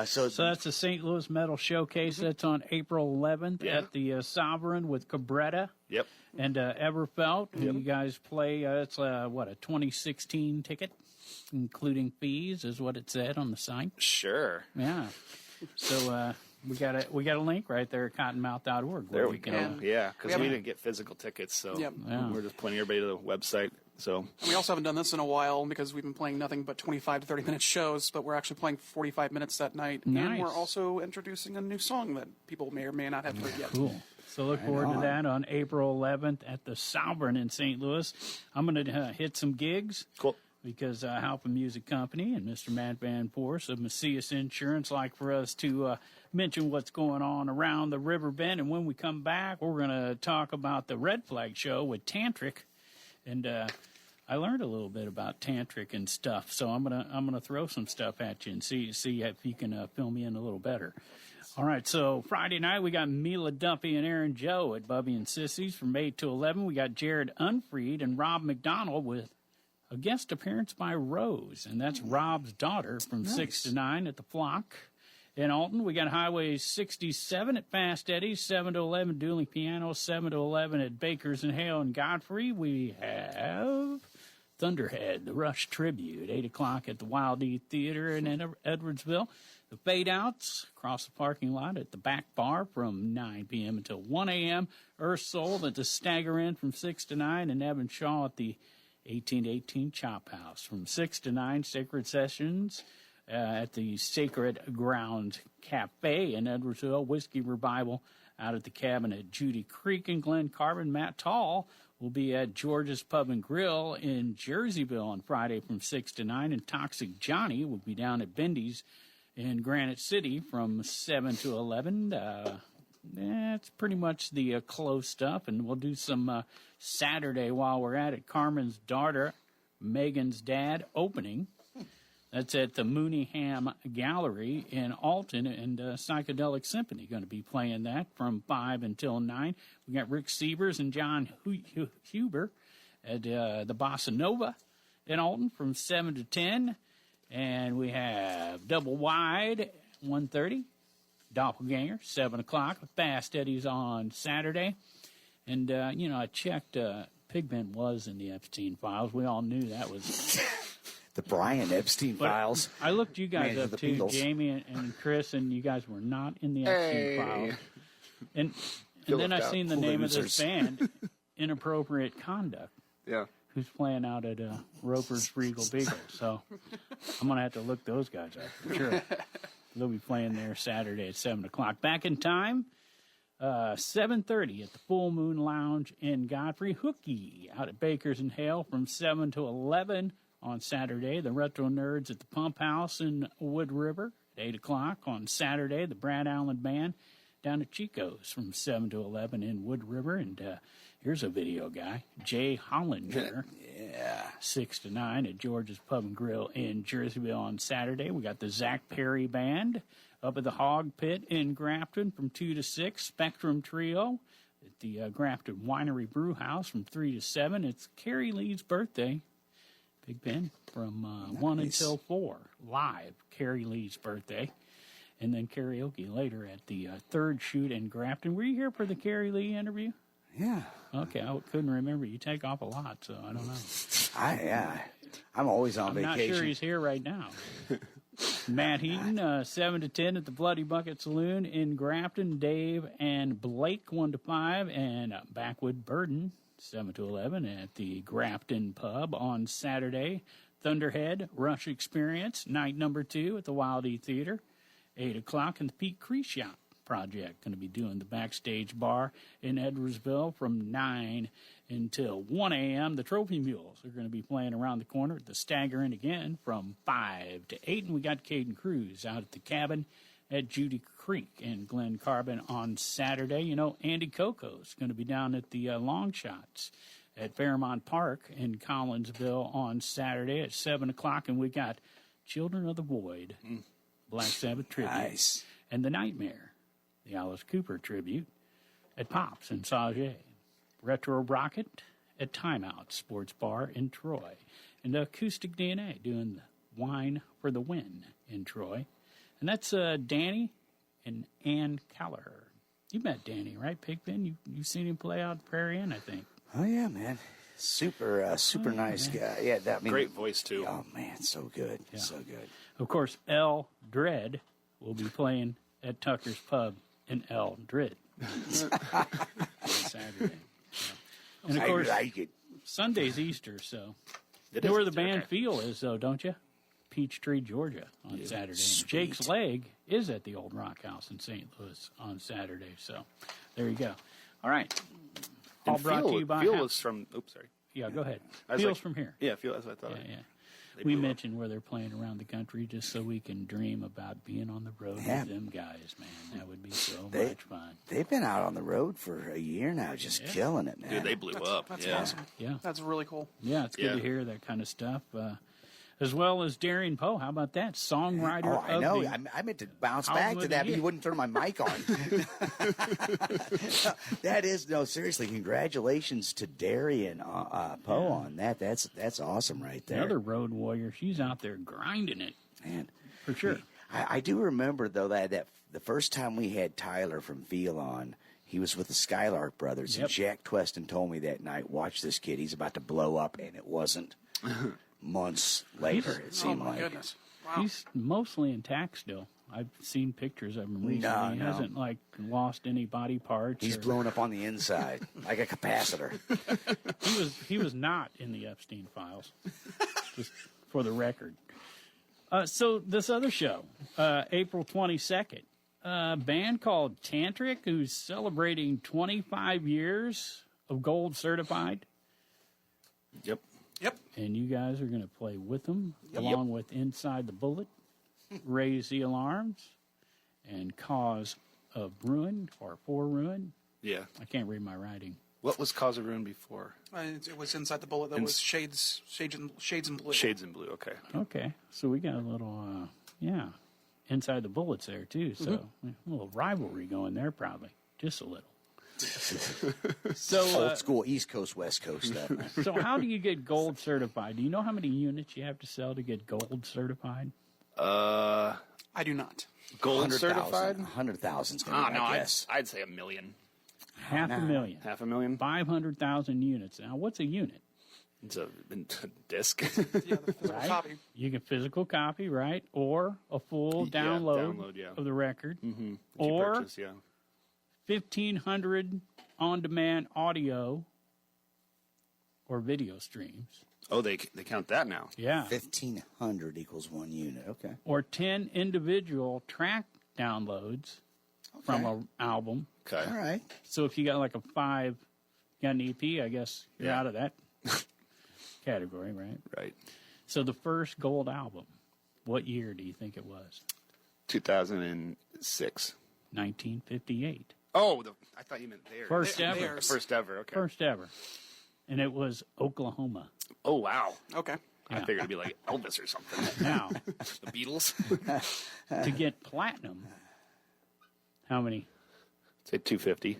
So that's the St. Louis Metal Showcase. That's on April 11th at the Sovereign with Cabretta. Yep. And Everfelt. You guys play, it's a 2016 ticket, including fees, is what it said on the site. Sure. Yeah. So we got a link right there at cottonmouth.org. There we go. Yeah, because we didn't get physical tickets, so we're just pointing everybody to the website. So and we also haven't done this in a while because we've been playing nothing but 25 to 30 minute shows, but we're actually playing 45 minutes that night. Nice. And we're also introducing a new song that people may or may not have heard yet. Cool. So look forward to that on April 11th at the Sovereign in St. Louis. I'm going to hit some gigs. Cool. Because Halpin Music Company and Mr. Matt Van Force of Macias Insurance like for us to mention what's going on around the Riverbend. And when we come back, we're going to talk about the Red Flag Show with Tantric. And I learned a little bit about Tantric and stuff, so I'm gonna throw some stuff at you and see if you can fill me in a little better. All right, so Friday night we got Mila Dumpy and Aaron Joe at Bubby and Sissy's from 8 to 11. We got Jared Unfried and Rob McDonald with a guest appearance by Rose, and that's Rob's daughter from 6 to 9 at the Flock. In Alton, we got Highway 67 at Fast Eddie's, 7 to 11 Dueling Piano, 7 to 11 at Baker's and Hale and Godfrey. We have Thunderhead, the Rush Tribute, 8 o'clock at the Wild E Theater in Edwardsville. The Fade Outs across the parking lot at the Back Bar from 9 p.m. until 1 a.m. Earth Soul at the Stagger Inn from 6 to 9, and Evan Shaw at the 1818 Chop House from 6 to 9. Sacred Sessions at the Sacred Ground Cafe in Edwardsville. Whiskey Revival out at the cabin at Judy Creek in Glen Carbon. Matt Tall will be at George's Pub and Grill in Jerseyville on Friday from 6 to 9. And Toxic Johnny will be down at Bendy's in Granite City from 7 to 11. That's pretty much the close stuff. And we'll do some Saturday while we're at it. Carmen's Daughter, Megan's Dad opening. That's at the Mooneyham Gallery in Alton, and Psychedelic Symphony going to be playing that from 5 until 9. We got Rick Sievers and John Huber at the Bossa Nova in Alton from 7 to 10. And we have Double Wide, 1:30. Doppelganger, 7 o'clock. Fast Eddie's on Saturday. And, I checked, Pigpen was in the Epstein files. We all knew that was... The Brian Epstein But files. I looked you guys Man, up, the too, Beatles. Jamie and Chris, and you guys were not in the Epstein files. And then I seen the name of this band, Inappropriate Conduct. Yeah. Who's playing out at Roper's Regal Beagle. So I'm going to have to look those guys up for sure. They'll be playing there Saturday at 7 o'clock. Back in time, 7:30 at the Full Moon Lounge in Godfrey. Hookie out at Bakers and Hale from 7 to 11 on Saturday. The Retro Nerds at the Pump House in Wood River at 8 o'clock on Saturday. The Brad Allen Band down at Chico's from 7 to 11 in Wood River. And here's a video guy, Jay Hollander. 6 to 9 at George's Pub and Grill in Jerseyville on Saturday. We got the Zach Perry Band up at the Hog Pit in Grafton from 2 to 6. Spectrum Trio at the Grafton Winery Brew House from 3 to 7. It's Carrie Lee's birthday. Big Ben from 1 until 4. Live, Carrie Lee's birthday. And then karaoke later at the Third Shoot in Grafton. Were you here for the Carrie Lee interview? Yeah. Okay, I couldn't remember. You take off a lot, so I don't know. I'm always on I'm vacation. not sure he's here right now. Matt Heaton, 7 to 10 at the Bloody Bucket Saloon in Grafton. Dave and Blake, 1 to 5. And Backwood Burden, 7 to 11 at the Grafton Pub on Saturday. Thunderhead, Rush Experience, night number 2 at the Wild E Theater. 8 o'clock, and the Pete Creeshop Project going to be doing the backstage bar in Edwardsville from 9 until 1 a.m. The Trophy Mules are going to be playing around the corner at the Stagger Inn again from 5 to 8. And we got Caden Cruz out at the cabin at Judy Creek and Glen Carbon on Saturday. You know, Andy Coco's going to be down at the Long Shots at Fairmont Park in Collinsville on Saturday at 7 o'clock. And we got Children of the Void, Black Sabbath tribute. Nice. And The Nightmare, the Alice Cooper tribute at Pops in Sauget. Retro Rocket at Timeout Sports Bar in Troy. And Acoustic DNA doing the Wine for the Win in Troy. And that's Danny and Ann Callagher. You met Danny, right, Pigpen? You've seen him play out at Prairie Inn, I think. Oh, yeah, man. Super nice guy. Yeah, Great voice, too. Oh, man, so good. Yeah. So good. Of course, El Dredd will be playing at Tucker's Pub in El Dredd on Saturday. So. And, of course, I like it. Sunday's Easter, so It you know is. where the band Okay. Feel is, though, don't you? Peachtree, Georgia, on Saturday. Sweet. Jake's Leg is at the Old Rock House in St. Louis on Saturday. So there you go. All right. All And brought to you by Feel was from. Oops, sorry. Yeah, go ahead. I was Feels like- from here. Yeah, Feel. That's what I thought. Yeah. They We blew up. mentioned where they're playing around the country just so we can dream about being on the road Yeah. with them guys, man. That would be so They- much fun. They've been out on the road for a year now, just killing it, man. Dude, they blew up. That's yeah. awesome. Yeah. That's really cool. Yeah, it's good Yeah. to hear that kind of stuff. As well as Darian Poe. How about that? Songwriter Oh, I of know. the... I meant to bounce Album back of to the that, but year. you wouldn't turn my mic on. That is, no, seriously, congratulations to Darian Poe on that. That's awesome right there. Another road warrior. She's out there grinding it, Man. for sure. I do remember, though, that the first time we had Tyler from Feel on, he was with the Skylark Brothers, Yep. and Jack Tweston told me that night, watch this kid, he's about to blow up, and it wasn't. Months later, it Oh, seemed my like. goodness. Wow. He's mostly intact still. I've seen pictures of him recently. No, He no. hasn't, lost any body parts. He's or- blown up on the inside, like a capacitor. He was not in the Epstein files, just for the record. So this other show, April 22nd, a band called Tantric, who's celebrating 25 years of gold certified. Yep. Yep. And you guys are going to play with them, along with Inside the Bullet, Raise the Alarms, and Cause of Ruin, or For Ruin. Yeah. I can't read my writing. What was Cause of Ruin before? It was Inside the Bullet. That was Shades and Blue. Shades in Blue. Okay. Okay, so we got a little, Inside the Bullets there, too. So a little rivalry going there, probably. Just a little. So Old school East Coast, West Coast stuff. Man. So how do you get gold certified? Do you know how many units you have to sell to get gold certified? I do not. Gold certified? 100,000's going Ah, to be no, my guess. I'd say 1 million. Half a million. 500,000? 500,000 units. Now, what's a unit? It's a disc. Yeah, the physical Right? copy. You get physical copy, right? Or a full Yeah, download, download, yeah. of the record. Mm-hmm. Or Purchase, yeah. 1,500 on-demand audio or video streams. Oh, they count that now. Yeah. 1,500 equals 1 unit. Okay. Or 10 individual track downloads from an album. Okay. All right. So if you got like a 5, got an EP, I guess you're Yeah. out of that category, right? Right. So the first gold album, what year do you think it was? 2006. 1958. Oh, I thought you meant theirs. First ever. Theirs. First ever, okay. First ever. And it was Oklahoma. Oh, wow. Okay. I Yeah. figured it'd be like Elvis or something. Now, The Beatles. to get platinum, how many? Say 250.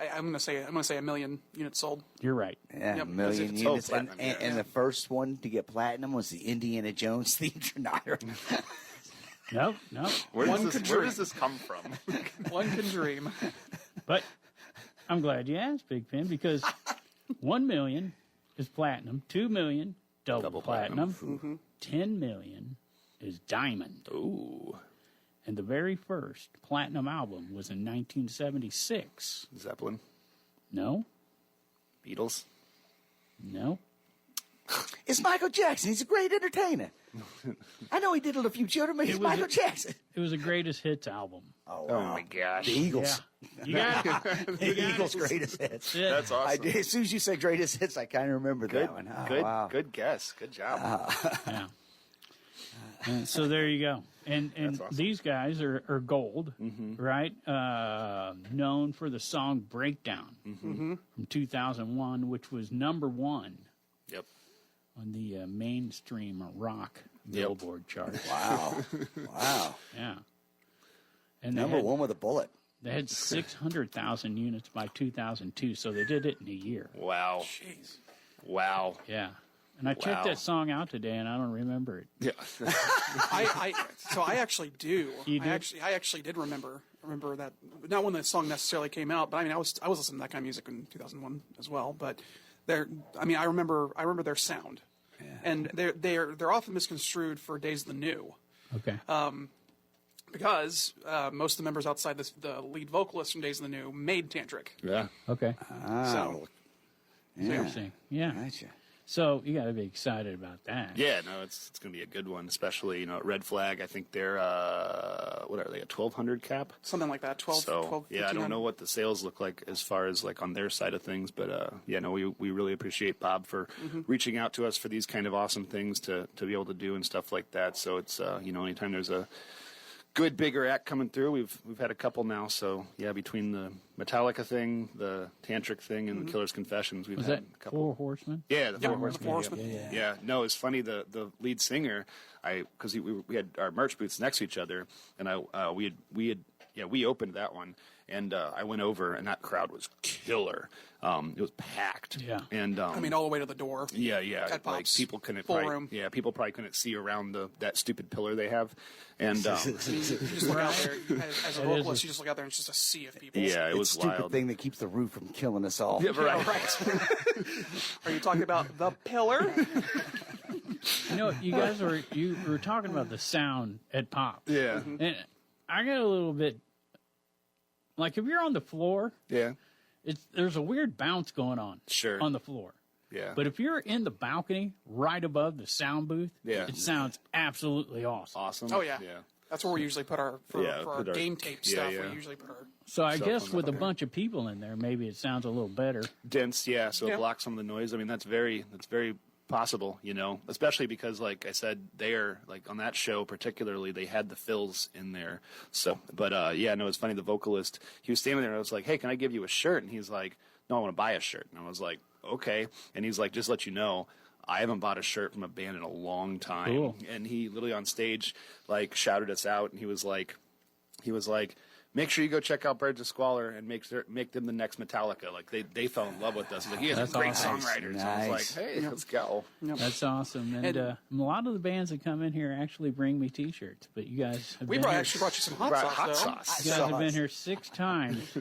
I'm gonna say 1 million units sold. You're right. Yeah, Yep, a million because units. it's platinum, yeah. And the first one to get platinum was the Indiana Jones theme. Nope. Where One does could this come from? One can dream. But I'm glad you asked, Big Pin, because 1 million is platinum, 2 million double platinum, 10 million is diamond. Ooh. And the very first platinum album was in 1976. Zeppelin. No, Beatles. no. It's Michael Jackson. He's a great entertainer. I know he did a few children, but he's was Michael a- Jackson. It was a greatest hits album. Oh, Oh, wow. my gosh. The Eagles. Yeah. You got it. The Eagles' greatest hits. Yeah. That's awesome. I did, as soon as you said greatest hits, I kind of remember Good, that one. Oh, good, wow. good guess. Good job. Yeah. And so there you go. And That's awesome. these guys are gold, right? Known for the song Breakdown from 2001, which was #1 Yep. on the mainstream rock Billboard chart. Wow. Wow. Yeah. And they Number had, one with a bullet. They had 600,000 units by 2002, so they did it in a year. Wow. Jeez. Wow. Yeah. And I checked Wow. that song out today, and I don't remember it. Yeah. So I actually do. You do? I actually did remember that, not when the song necessarily came out, but I mean I was listening to that kind of music in 2001 as well. But I remember their sound, and they're often misconstrued for Days of the New, Okay. because most of the members outside the lead vocalist from Days of the New made Tantric. Yeah. Okay. So Interesting. Yeah. Gotcha. So you got to be excited about that. Yeah, no, it's going to be a good one, especially, at Red Flag. I think they're, what are they, a 1,200 cap? something like that. 12, So, 12 yeah, I don't know what the sales look like as far as, like, on their side of things. But, we really appreciate Bob for reaching out to us for these kind of awesome things to be able to do and stuff like that. So it's, anytime there's a good bigger act coming through, we've had a couple now. So, yeah, between the Metallica thing, the Tantric thing, and the Killer's Confessions, we've Was had that a couple. Four Horsemen? Yeah, the Yeah, Four the Horsemen. Four Horsemen. Yeah. Yeah, no, it's funny. The lead singer, because we had our merch booths next to each other, and we opened that one, and I went over, and that crowd was killer. It was packed. Yeah. And I mean, all the way to the door. yeah, Cat like Pops, people couldn't full probably, room. yeah, people probably couldn't see around that stupid pillar they have, and I mean, you just look out there as a It is vocalist. You just look out there, and it's just a sea of people. yeah, it was It's stupid wild. thing that keeps the roof from killing us all. Yeah, right. Right. Are you talking about the pillar? You guys were talking about the sound at Pop. Yeah, And I got a little bit, like if you're on the floor, yeah, there's a weird bounce going on. Sure. On the floor. yeah. But if you're in the balcony right above the sound booth, Yeah. it sounds absolutely awesome. Awesome. Oh yeah. yeah. That's where we usually put our for our put our- game tape yeah, stuff. yeah. We usually put our. So I Cell guess phones with a up there. bunch of people in there, maybe it sounds a little better. Dense, yeah, so Yeah. it blocks some of the noise. I mean, that's very possible, especially because, like I said, they're like on that show particularly, they had the fills in there. So, but it's funny. The vocalist, he was standing there, and I was like, "Hey, can I give you a shirt?" And he's like, "No, I want to buy a shirt." And I was like, "Okay." And he's like, "Just let you know, I haven't bought a shirt from a band in a long time." Cool. And he literally on stage like shouted us out, and he was like, make sure you go check out Birds of Squalor and make them the next Metallica. Like they fell in love with us. Like, you guys are great songwriters. Nice. So I was like, hey, let's go. That's awesome. And a lot of the bands that come in here actually bring me T-shirts. But you guys have actually brought you some hot sauce. You guys have been here 6 times.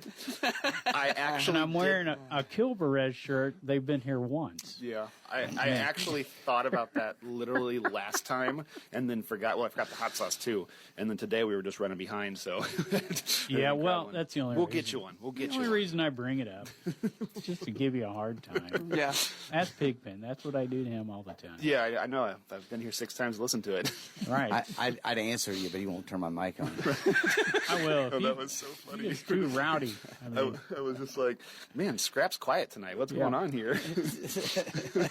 And I'm wearing a Kilberez shirt. They've been here once. Yeah. I actually thought about that literally last time and then forgot. Well, I forgot the hot sauce too. And then today we were just running behind. So yeah, well, that's the only reason. We'll get you one. The only reason I bring it up is just to give you a hard time. Yeah. That's Pigpen. That's what I do to him all the time. Yeah, I know. I've been here 6 times to listen to it. Right. I'd answer you, but he won't turn my mic on. I will. Oh, that was so funny. He's too rowdy. I was just like, man, Scrap's quiet tonight. What's going on here?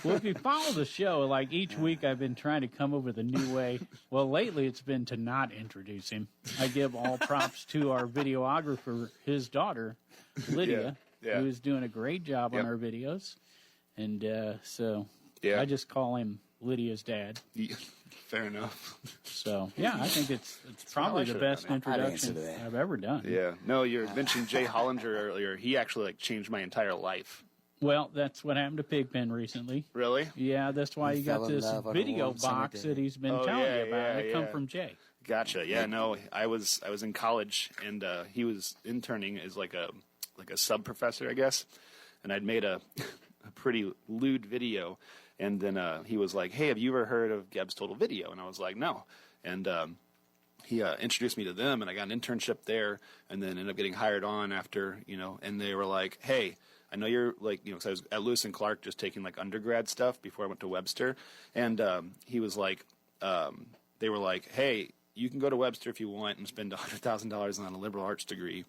Well, if you follow the show, like each week I've been trying to come up with a new way. Well, lately it's been to not introduce him. I give all props to our videographer, his daughter, Lydia, who is doing a great job on our videos. And so I just call him Lydia's dad. Yeah, fair enough. So, yeah, I think it's probably the best introduction I've ever done. Yeah. No, you mentioned Jay Hollinger earlier. He actually changed my entire life. Well, that's what happened to Pigpen recently. Really? Yeah, that's why he got this video box that he's been telling you about. It come from Jay. Gotcha. Yeah, no, I was in college and he was interning as like a sub professor, I guess. And I'd made a pretty lewd video, and then he was like, "Hey, have you ever heard of Geb's Total Video?" And I was like, "No." And he introduced me to them, and I got an internship there, and then ended up getting hired on after, and they were like, "Hey, I know you're like, because I was at Lewis and Clark just taking like undergrad stuff before I went to Webster." And he was like, they were like, "Hey, you can go to Webster if you want and spend $100,000 on a liberal arts degree,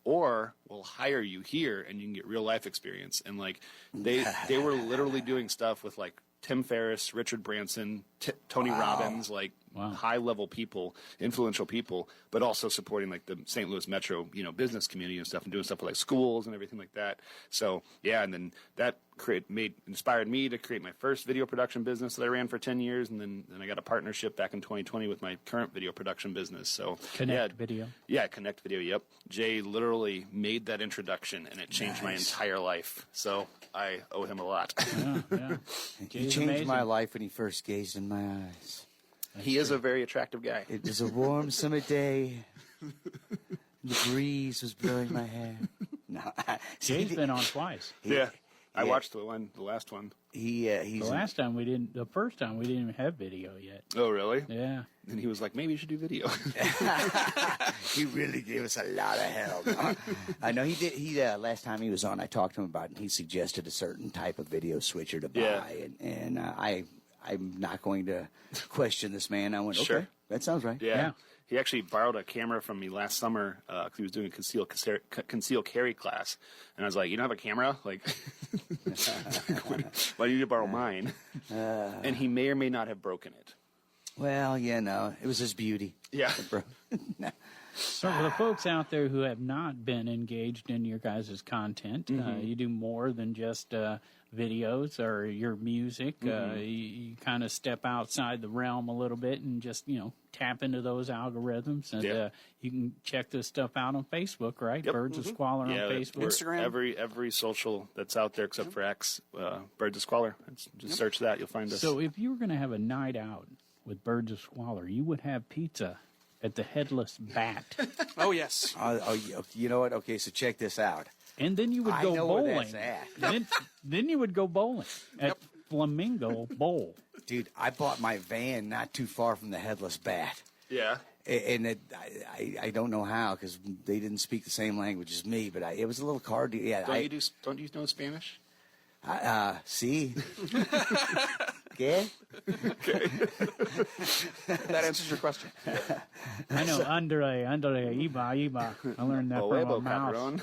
or we'll hire you here and you can get real life experience." And like they were literally doing stuff with like Tim Ferriss, Richard Branson, Tony Robbins, like high level people, influential people, but also supporting like the St. Louis Metro, business community and stuff, and doing stuff with like schools and everything like that. So yeah, and then that inspired me to create my first video production business that I ran for 10 years, and then I got a partnership back in 2020 with my current video production business. So Connect Video. Yeah, Connect Video. Yep. Jay literally made that introduction, and it changed my entire life. So I owe him a lot. Yeah. He changed my life when he first gazed in my eyes. He is a very attractive guy. It was a warm summer day. The breeze was blowing my hair. No, Jay's been on twice. I watched the last one. The first time we didn't even have video yet. Oh, really? Yeah. And he was like, maybe you should do video. He really gave us a lot of help. I know he did. Last time he was on, I talked to him about it, and he suggested a certain type of video switcher to buy. And I'm not going to question this man. I went, okay, that sounds right. Yeah. He actually borrowed a camera from me last summer because he was doing a conceal carry class. And I was like, "You don't have a camera? Like, why do you need to borrow mine?" And he may or may not have broken it. Well, it was his beauty. Yeah. So for the folks out there who have not been engaged in your guys' content, you do more than just videos or your music. You kind of step outside the realm a little bit and just, tap into those algorithms. And you can check this stuff out on Facebook, right? Yep. Birds of Squalor on Facebook. Instagram. Every social that's out there except for X, Birds of Squalor. Just search that. You'll find us. So if you were going to have a night out with Birds of Squalor, you would have pizza at the Headless Bat. Oh, yes. You know what? Okay, so check this out. And then you would go bowling. Where that's at. Then you would go bowling at Flamingo Bowl. Dude, I bought my van not too far from the Headless Bat. Yeah. And I don't know how, because they didn't speak the same language as me, but it was a little car. Yeah. Don't you know Spanish? See. Okay. That answers your question. I know Andre, Iba. I learned that from a mouse.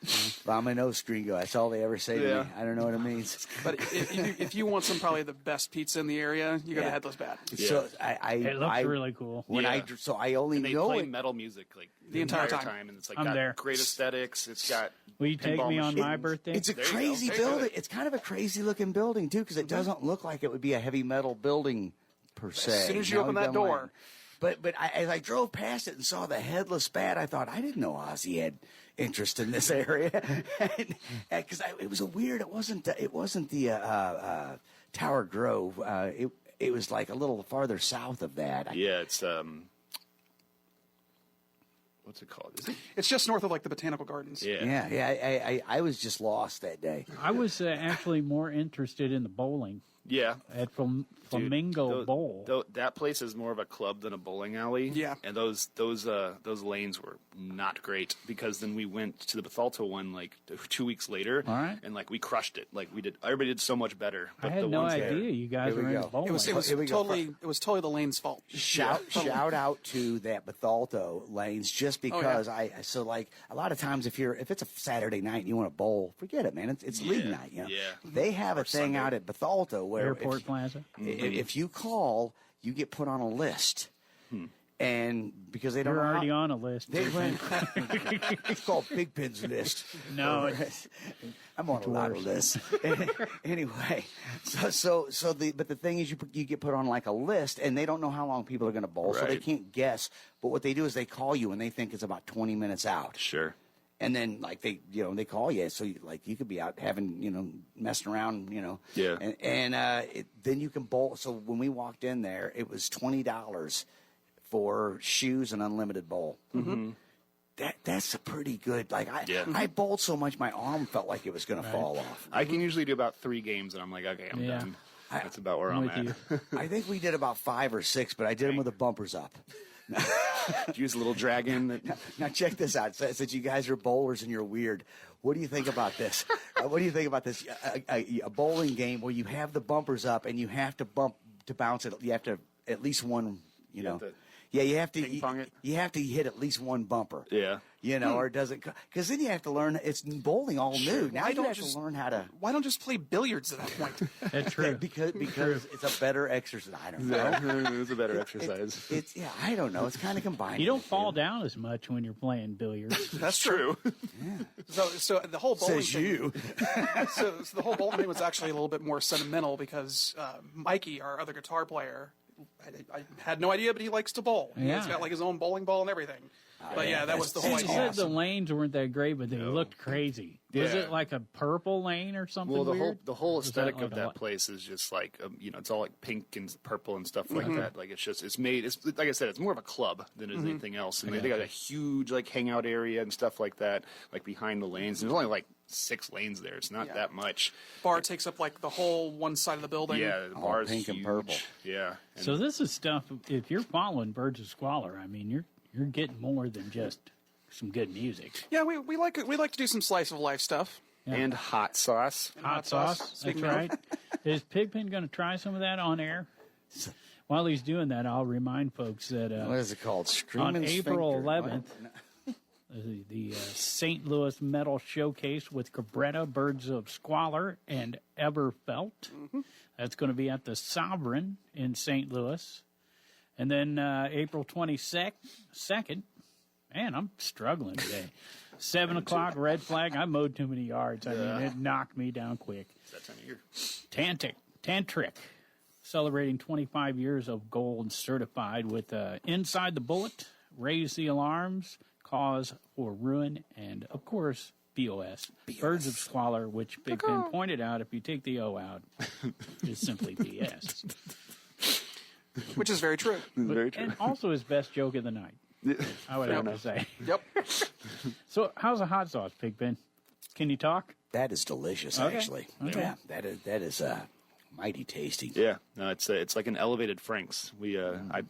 Vámonos, gringo. That's all they ever say to me. I don't know what it means. But if you want probably the best pizza in the area, you go to Headless Bat. Yeah. So it looks really cool. I only and they know play metal music like the entire time, and it's like got great aesthetics. It's got. Will you take me on my birthday? It's a crazy building. It's kind of a crazy looking building too, because it doesn't look like it would be a heavy metal building per se. As soon as you open that door. But as I drove past it and saw the headless bat, I thought, I didn't know Ozzy had interest in this area. Because it was a weird, it wasn't the Tower Grove. It was like a little farther south of that. Yeah, it's what's it called? Is it? It's just north of like the Botanical Gardens. Yeah. I was just lost that day. I was actually more interested in the bowling Yeah. at Flamingo Bowl. That place is more of a club than a bowling alley. Yeah. And those lanes were not great because then we went to the Bethalto one like 2 weeks later. All right. And like we crushed it. Like everybody did so much better. I But had the no ones idea there, you guys Here we were into go. bowling. It was totally the lane's fault. Shout out to that Bethalto lanes just because so like a lot of times if it's a Saturday night and you want to bowl, forget it, man. It's league night. You know? Yeah. They have a thing Sunday. out at Bethalto where Airport Plaza. if you call, you get put on a list. And because they don't You're know already how, on a list. they went, it's called Big Pin's list. No, I'm on a lot of lists. Anyway, but the thing is, you get put on like a list, and they don't know how long people are going to bowl, so they Right. can't guess. But what they do is they call you, and they think it's about 20 minutes out. Sure. And then like they call you, so you could be out having messing around, Yeah. and then you can bowl. So when we walked in there, it was $20 for shoes and unlimited bowl. Mm-hmm. That's a pretty good. Like I bowled so much, my arm felt like it was going to fall off. I can usually do about 3 games, and I'm like, okay, I'm done. That's about where I'm with at. you. I think we did about 5 or 6, but I did them with the bumpers up. Use a little dragon. Now check this out. Since you guys are bowlers and you're weird, what do you think about this? What do you think about this? A bowling game where you have the bumpers up and you have to bounce it. You have to at least one. You know. You have to ping-pong it? You have to hit at least one bumper. Yeah. Or it doesn't, because then you have to learn. It's bowling all new. Now you have to learn how to. Why don't just play billiards at that point? that's true. because it's a better exercise. I don't know. It's a better exercise. It's I don't know. It's kind of combined. You don't fall down as much when you're playing billiards. That's true. So the whole bowling Says thing, you. so the whole bowling thing was actually a little bit more sentimental because Mikey, our other guitar player, I had no idea, but he likes to bowl. Yeah. He's got like his own bowling ball and everything. But yeah, that was the whole You idea. said the lanes weren't that great, but they looked crazy. Was Yeah. it like a purple lane or something? Well, weird? the whole Was aesthetic like of a that what? place is just like it's all like pink and purple and stuff like that. Like it's made. It's like I said, it's more of a club than it is anything else. And they got a huge like hangout area and stuff like that, like behind the lanes. There's only like 6 lanes there. It's not that much. Bar takes up like the whole one side of the building. Yeah, the bar is pink and huge. purple. Yeah. And So this is stuff. If you're following Birds of Squalor, I mean, you're getting more than just some good music. Yeah, we like to do some slice of life stuff. and hot sauce. Hot sauce. That's speaking of. right. Is Pigpen going to try some of that on air? While he's doing that, I'll remind folks that What is it called? on Streaming April Sphincter. 11th, the St. Louis Metal Showcase with Cabretta, Birds of Squalor, and Everfelt. That's going to be at the Sovereign in St. Louis. And then April 22nd, man, I'm struggling today. 7 o'clock, Red Flag. I mowed too many yards. I mean, it knocked me down quick. It's that time of year. Tantric, celebrating 25 years of gold certified with Inside the Bullet, Raze the Alarms, Cause for Ruin, and, of course, BOS. Birds of Squalor, which Big Ben pointed out, if you take the O out, is simply BS. Which is very true. Very true. And also his best joke of the night, I would have to say. Yep. So how's the hot sauce, Big Ben? Can you talk? That is delicious, Okay. actually. Okay. Yeah, that is mighty tasty. Yeah, no, it's like an elevated Frank's. We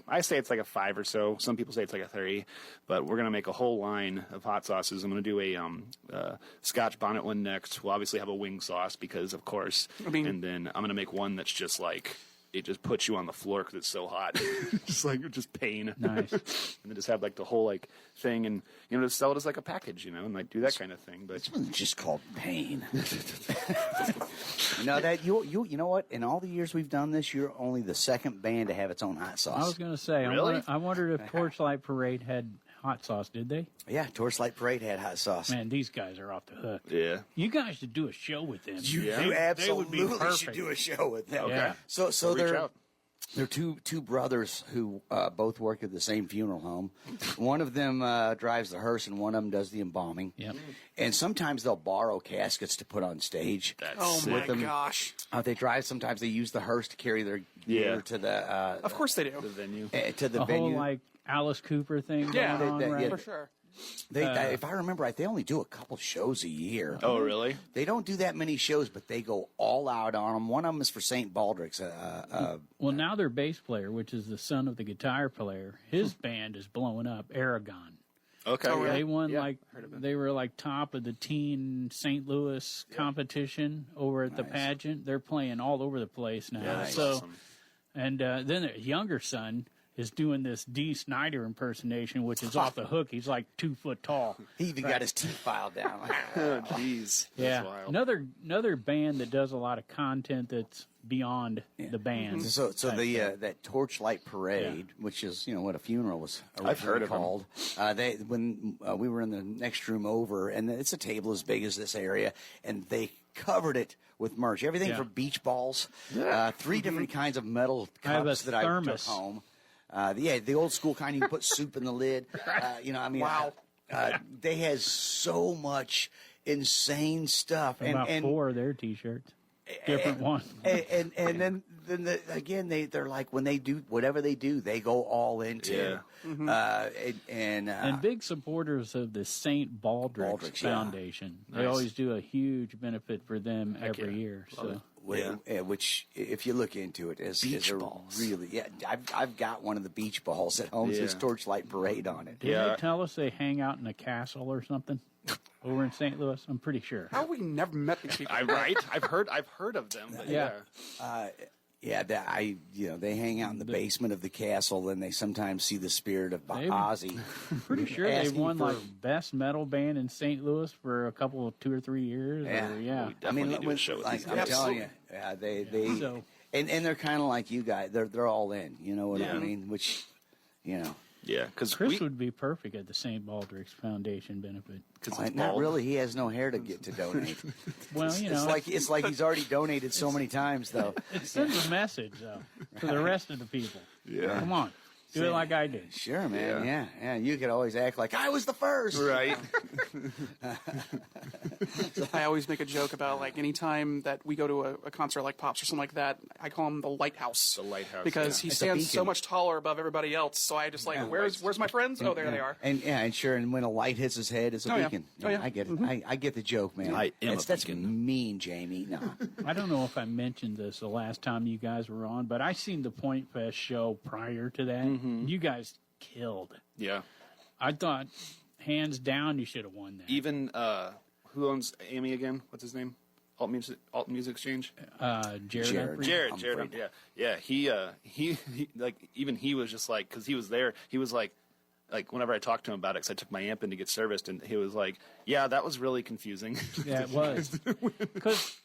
I say it's like a 5 or so. Some people say it's like a 3, but we're gonna make a whole line of hot sauces. I'm gonna do a Scotch bonnet one next. We'll obviously have a wing sauce because of course. And then I'm gonna make one that's just like it just puts you on the floor because it's so hot, just pain. Nice. And then just have like the whole like thing, and just sell it as like a package, and like do that kind of thing. But It's just called pain. That you know what? In all the years we've done this, you're only the second band to have its own hot sauce. I was going to say, Really? I wondered if Torchlight Parade had hot sauce, did they? Yeah, Torchlight Parade had hot sauce. Man, these guys are off the hook. yeah, You guys should do a show with them. You They would be absolutely should perfect. do a show with them. Yeah. So reach they're out. They're two brothers who both work at the same funeral home. One of them drives the hearse, and one of them does the embalming. Yep. And sometimes they'll borrow caskets to put on stage. Oh my gosh! They drive. Sometimes they use the hearse to carry their gear to the. Of course they do. The venue. To the A venue. whole like Alice Cooper thing Yeah, going on, right? for sure. If I remember right, they only do a couple shows a year. Oh, really? They don't do that many shows, but they go all out on them. One of them is for St. Baldrick's. Well, now their bass player, which is the son of the guitar player, his band is blowing up. Aragon. Okay. They won they were like top of the teen St. Louis competition over at the pageant. They're playing all over the place now. That's so, awesome. and then their younger son is doing this Dee Snider impersonation, which is off the hook. He's like 2 foot tall. He even got his teeth filed down. Oh, jeez. Yeah, That's wild. another band that does a lot of content that's beyond the band. So that Torchlight Parade, which is what a funeral was originally I've heard of called. When we were in the next room over, and it's a table as big as this area, and they covered it with merch, everything from beach balls, 3 different kinds of metal I have a cups that I took thermos. home. The old school kind you can put soup in the lid. Wow. They had so much insane stuff. About and 4 of their T-shirts, different ones. And then again they're like, when they do whatever they do, they go all into. And big supporters of the St. Baldrick's Foundation. They always do a huge benefit for them every year. So. Which, if you look into it, is balls. really I've got one of the beach balls at home. It says Torchlight Parade on it. Did they tell us they hang out in a castle or something over in St. Louis? I'm pretty sure. How have we never met these people? Right? I've heard of them. But They hang out in the basement of the castle, and they sometimes see the spirit of Ozzy. Pretty sure they asking won for- like best metal band in St. Louis for a couple of 2 or 3 years. Yeah. Or, need to do a show with these I'm guys. telling you, they So- and they're kind of like you guys. They're all in. You know what I mean? Which, Yeah, because Chris would be perfect at the St. Baldrick's Foundation benefit. not really. He has no hair to get to donate. Well, It's like he's already donated so many times, though. it sends a message, though, to the rest of the people. Yeah. Come on. Do it like I did. Sure, man. Yeah. You could always act like I was the first. right. I always make a joke about like anytime that we go to a concert like Pops or something like that, I call him the Lighthouse. The Lighthouse, because he It's a stands so beacon. much taller above everybody else. So I just where's my friends? Oh, there they are. And sure, and when a light hits his head, it's a Oh, yeah. beacon. Oh, yeah. I get it. I get the joke, man. I am a That's beacon. mean, Jamie. No. I don't know if I mentioned this the last time you guys were on, but I seen the Point Fest show prior to that. You guys killed. Yeah. I thought, hands down, you should have won that. Even who owns Amy again? What's his name? Alt Music Exchange. Jared. Jared. Yeah. He like even he was just like, because he was there. He was like whenever I talked to him about it, because I took my amp in to get serviced, and he was like, "Yeah, that was really confusing." Yeah, it was. Because,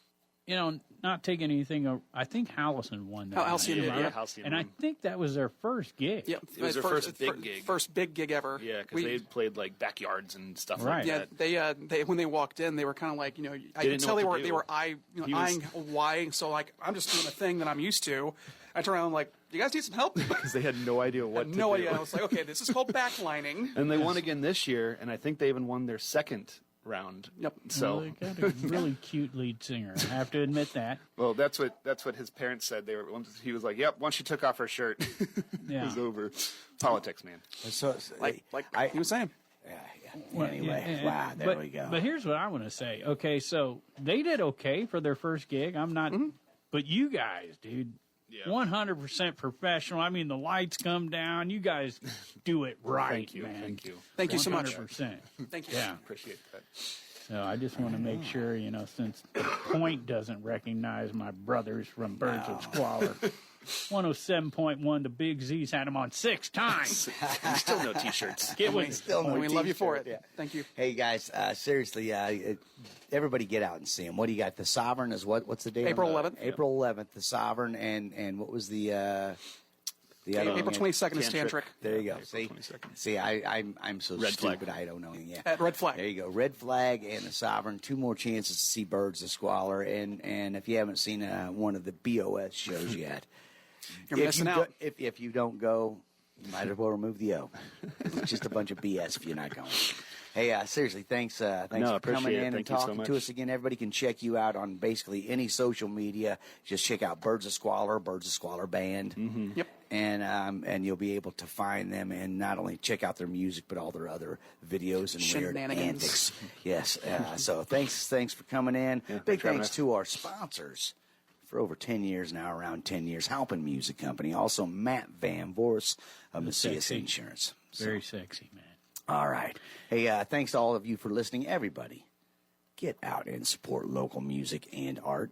not taking anything, I think Hallison won that. Halcyon night, did, right? yeah. Halcyon And I won. think that was their first gig. Yeah, It was their first big gig. First big gig ever. Yeah, because they played like backyards and stuff Right. like Yeah, that. they when they walked in, they were kind of like, I could didn't tell know they what were to they do. were He was- eyeing Hawaii. So like, I'm just doing a thing that I'm used to. I turn around and I'm like, you guys need some help? Because they had no idea I what had to no do. idea. I was like, okay, this is called backlining. And they won again this year, and I think they even won their second round. Yep. So, Well, they got a really cute lead singer. I have to admit that. well, that's what his parents said. He was like, "Yep." Once she took off her shirt, it Yeah. was over. Politics, man. So, Like he was saying. Well, anyway, yeah, wow, there we go. But here's what I want to say. Okay, so they did okay for their first gig. I'm not, but you guys, dude, Yeah. 100% professional. I mean, the lights come down. You guys do it right, Thank you. man. Thank you. Thank you so much. 100%. Thank you. Yeah. Appreciate that. So I just want to make sure, since the Point doesn't recognize my brothers from Birds of Squalor. 107.1, the Big Z's had them on 6 times. Still no T-shirts. Get with it. Still no We love you for it. t-shirt, yeah. Thank you. Hey guys, seriously, everybody get out and see him. What do you got? The Sovereign is what? What's the date? April on that? 11th. April 11th. The Sovereign and what was the other April one? 22nd is Tantric. Tantric. There you go. April 22nd. See, I'm so Red Flag. stupid. I don't know. Yeah. At Red Flag. There you go. Red Flag and the Sovereign. 2 more chances to see Birds of Squalor. And if you haven't seen one of the BOS shows yet, You're missing out. If you don't go, you might as well remove the O. It's just a bunch of BS if you're not going. Hey, seriously, thanks for coming in and talking to us again. Everybody can check you out on basically any social media. Just check out Birds of Squalor Band. Mm-hmm. Yep. And you'll be able to find them and not only check out their music, but all their other videos and weird antics. Yes. So thanks for coming in. Yeah, Big thanks to our sponsors for over 10 years now, around 10 years, Halpin Music Company. Also, Matt Van Voorhis of Macias Insurance. Very sexy, man. All right. Hey, thanks to all of you for listening. Everybody, get out and support local music and art.